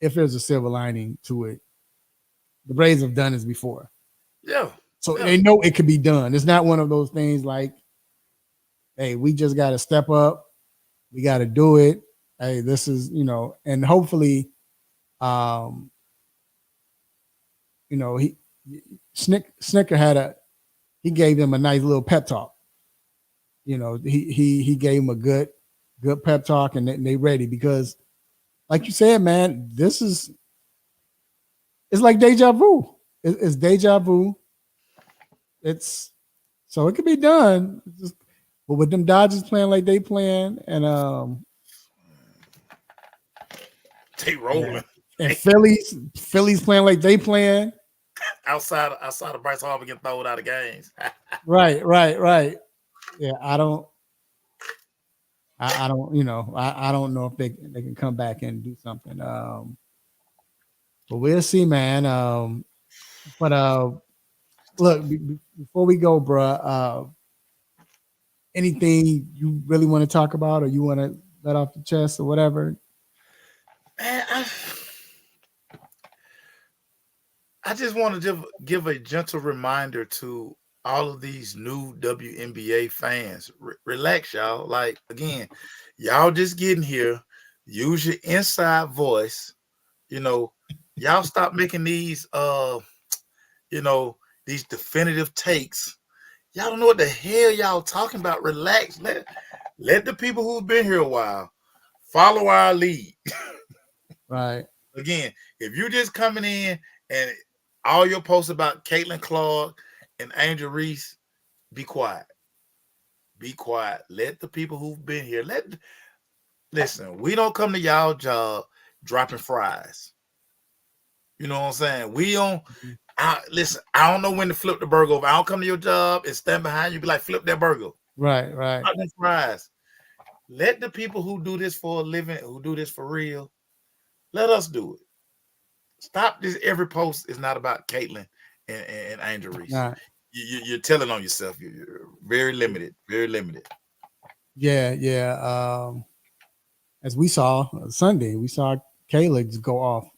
if there's a silver lining to it, the Braves have done this before.
Yeah.
So they know it could be done. It's not one of those things like, hey, we just got to step up. We got to do it. Hey, this is, and hopefully, Snicker he gave them a nice little pep talk. He gave them a good pep talk, and they ready because, like you said, man, it's like deja vu. It's deja vu. So it could be done. But with them Dodgers playing like they playing, and
they rolling,
and Phillies playing like they playing.
Outside of Bryce Harper getting thrown out of games.
Right. Yeah, I don't know if they can come back and do something. But we'll see, man. But look, before we go, bruh, anything you really want to talk about or you want to let off the chest or whatever?
Man, I just want to give a gentle reminder to all of these new WNBA fans. Relax, y'all. Like, again, y'all just getting here. Use your inside voice. Y'all stop making these these definitive takes. Y'all don't know what the hell y'all talking about. Relax. Let the people who've been here a while follow our lead.
Right.
Again, if you're just coming in and all your posts about Caitlin Clark and Angel Reese, be quiet. Be quiet. Let the people who've been here listen. We don't come to y'all job dropping fries. You know what I'm saying? We don't. Listen, I don't know when to flip the burger over. I don't come to your job and stand behind you, be like, flip that burger.
Right.
Not them fries. Let the people who do this for a living, who do this for real, let us do it. Stop this. Every post is not about Caitlin and Angel Reese.
Right.
You're telling on yourself. You're very limited. Very limited.
Yeah. As we saw Sunday, we saw Kayla just go off.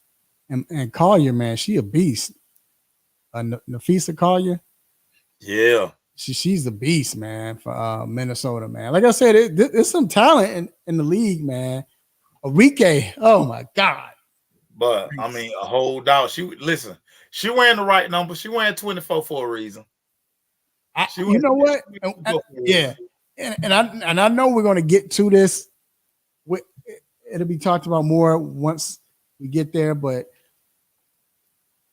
And Collier, man, she a beast. Nafisa Collier.
Yeah.
She's the beast, man, for Minnesota, man. Like I said, there's some talent in the league, man. Enrique, oh my God.
But I mean, a whole dog. She wearing the right number. She wearing 24 for a reason.
You know what? Yeah. And I know we're gonna get to this. It'll be talked about more once we get there, but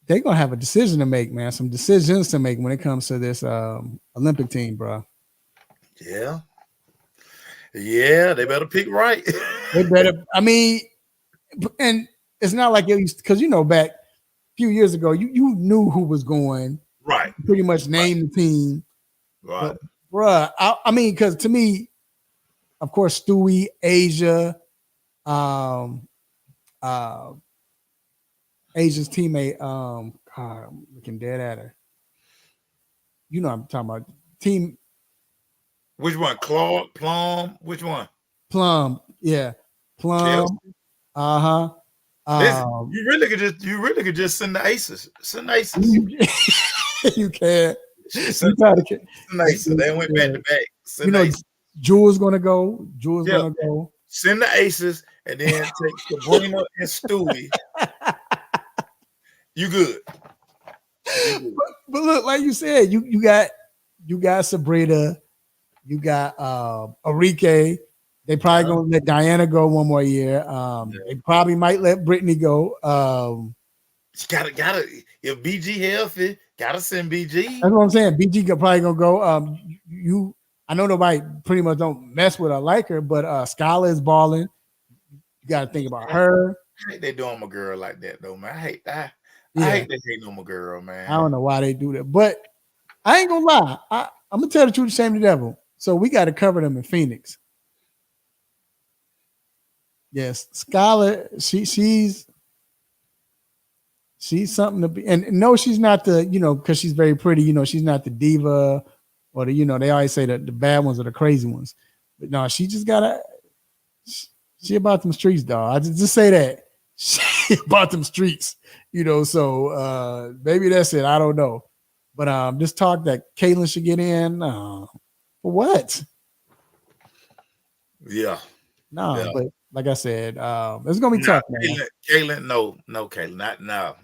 they're gonna have a decision to make, man. Some decisions to make when it comes to this Olympic team, bro.
Yeah, they better pick right.
They better. I mean, and it's not like it used because back a few years ago, you knew who was going.
Right.
You pretty much named the team.
Right.
But, bruh, I mean, because to me, of course, Stewie, Asia, Asia's teammate, God, I'm looking dead at her. You know what I'm talking about. Team.
Which one? Clark, Plum? Which one?
Plum. Yeah. Plum. Uh-huh.
You really could just send the aces. Send the aces.
You can.
Send the aces. They went back to back. Send the aces.
Jewel's gonna go. Gonna go.
Send the aces and then take Sabrina and Stewie. You good.
But look, like you said, you got Sabrina, you got Enrique. They probably gonna let Diana go one more year. They probably might let Brittany go.
Gotta if BG healthy, gotta send BG.
That's what I'm saying. BG probably gonna go. I know nobody pretty much don't mess with her like her, but Skylar is balling. You got to think about her.
I hate they doing my girl like that though, man. I hate they hate on my girl, man.
I don't know why they do that, but I ain't gonna lie. I'm gonna tell the truth, shame the devil. So we got to cover them in Phoenix. Yes, Skylar, she's something to be, and no, she's not the, because she's very pretty, she's not the diva or the, they always say that the bad ones are the crazy ones. But no, she just she about them streets, dog. I just say that. She about them streets, so maybe that's it. I don't know. But this talk that Caitlin should get in, for what?
Yeah.
No,
yeah.
But like I said, it's gonna be tough, man.
Caitlin, no, Caitlin, no.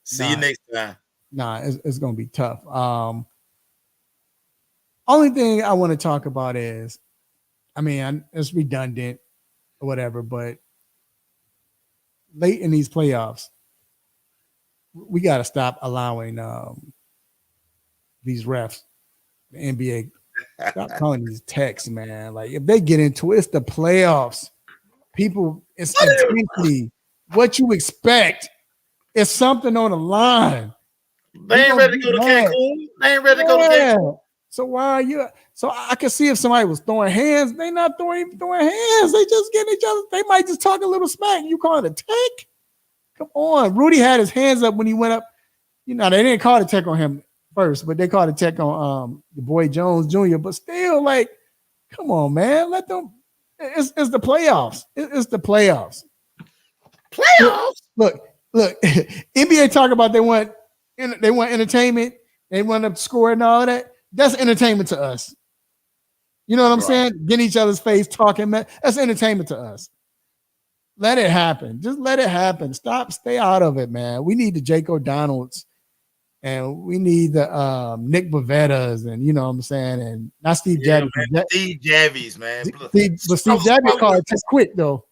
See you next time.
Nah, it's gonna be tough. Only thing I want to talk about is, I mean, it's redundant or whatever, but late in these playoffs, we got to stop allowing these refs, the NBA, stop calling these texts, man. Like if they get into it, it's the playoffs. People, it's intensity. What you expect is something on the line.
They ain't ready to go to Cancun. They ain't ready to go to Cancun.
So why are you? So I can see if somebody was throwing hands. They not throwing hands. They just getting each other. They might just talk a little smack. You call it a tech? Come on. Rudy had his hands up when he went up. They didn't call the tech on him first, but they called a tech on the boy Jones Jr. But still, like, Come on, man. Let them. It's the playoffs. It's the playoffs.
Playoffs.
Look. NBA talk about they want entertainment. They want to score and all that. That's entertainment to us. You know what I'm saying? Getting each other's face, talking. That's entertainment to us. Let it happen. Just let it happen. Stay out of it, man. We need the Jake O'Donnells, and we need the Nick Bavettas, and you know what I'm saying, and not Steve Javies.
Steve Javies, man.
Steve Javies called it just quick though.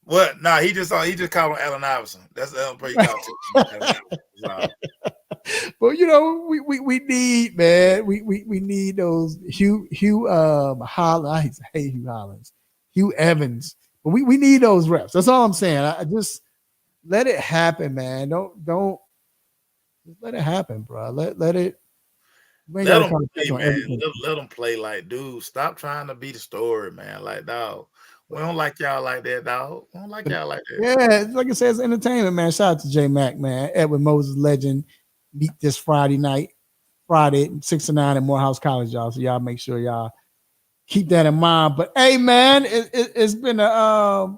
What? Nah, he just called him Allen Iverson. That's the only he called.
But you know, we need, man. We need those Hugh Hollins. I hate Hugh Hollins, Hugh Evans. But we need those reps. That's all I'm saying. I just let it happen, man. Don't just let it happen, bro. Let it.
Let them play, man. Let them play like, dude. Stop trying to be the story, man. Like, dog. We don't like y'all like that, dog. We don't like y'all like that.
Yeah, like I said, it's entertainment, man. Shout out to J Mac, man. Edward Moses legend. Meet this Friday, 6 to 9 at Morehouse College, y'all. So y'all make sure y'all keep that in mind. But hey, man, it's been a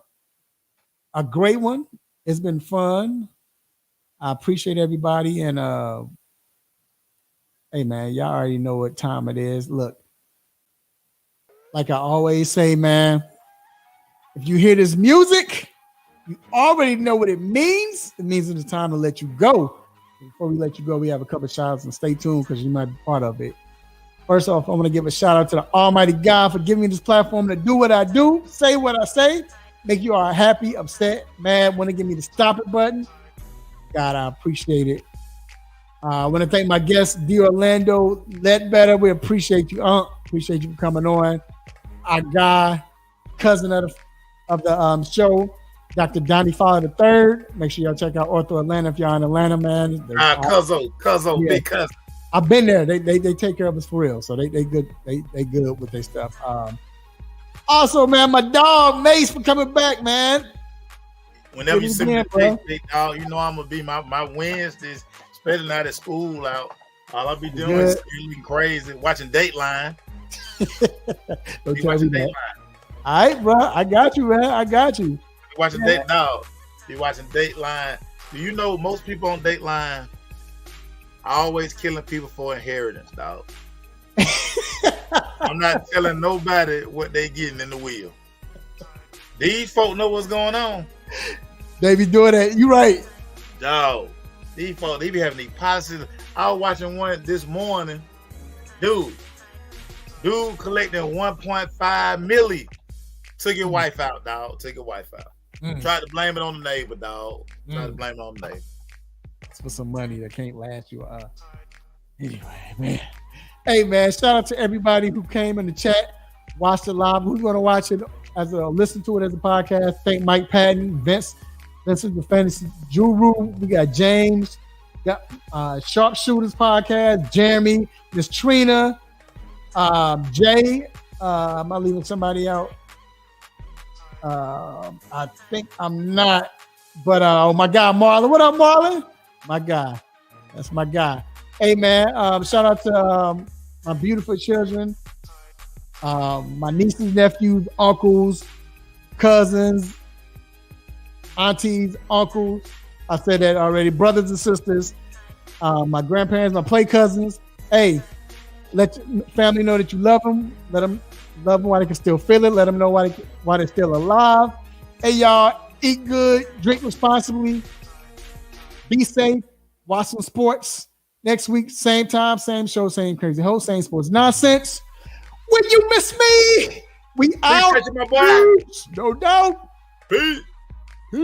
great one. It's been fun. I appreciate everybody. And hey, man, y'all already know what time it is. Look, like I always say, man, if you hear this music, you already know what it means. It means it's time to let you go. Before we let you go, we have a couple of shout outs, and stay tuned because you might be part of it. First off, I want to give a shout out to the Almighty God for giving me this platform to do what I do, say what I say, make you all happy, upset, mad, want to give me the stop it button. God, I appreciate it. I want to thank my guest, D. Orlando Ledbetter. We appreciate you, appreciate you for coming on. Our guy, cousin of the show, Dr. Donnie Fowler III. Make sure y'all check out Ortho Atlanta if y'all in Atlanta, man.
Cuzzo, big cousin.
I've been there. They take care of us for real. So they good. They good with their stuff. Also, man, my dog Mace for coming back, man.
Whenever you see me, big dog, you know I'm gonna be my Wednesdays, especially now that school out. All I'll be doing is feeling crazy, watching Dateline.
Don't tell me that. All right, bro. I got you, man. I got you.
Watching Dateline. Be watching Dateline. Do you know most people on Dateline are always killing people for inheritance, dog? I'm not telling nobody what they getting in the will. These folk know what's going on.
They be doing that. You right.
Dog. These folk, they be having these policies. I was watching one this morning. Dude collecting 1.5 million. Took your wife out, dog. Took your wife out. Tried to blame it on the neighbor, dog. Tried to blame it on the neighbor.
It's for some money that can't last you. Anyway, man. Hey, man, shout out to everybody who came in the chat, watched it live. Who's going to watch it listen to it as a podcast? Thank Mike Patton, Vince is the Fantasy Guru. We got James, got Sharpshooters Podcast, Jeremy, Miss Trina, Jay. Am I leaving somebody out? I think I'm not, but my guy Marlon. What up, Marlon? My guy. That's my guy. Hey, man, shout out to my beautiful children, my nieces, nephews, uncles, cousins, aunties, uncles. I said that already. Brothers and sisters, my grandparents, my play cousins. Hey, let your family know that you love them. Let them love them while they can still feel it. Let them know why they're still alive. Hey, y'all, eat good, drink responsibly, be safe, watch some sports. Next week, same time, same show, same crazy whole, same sports nonsense. When you miss me, we out.
My boy.
No doubt.
Peace.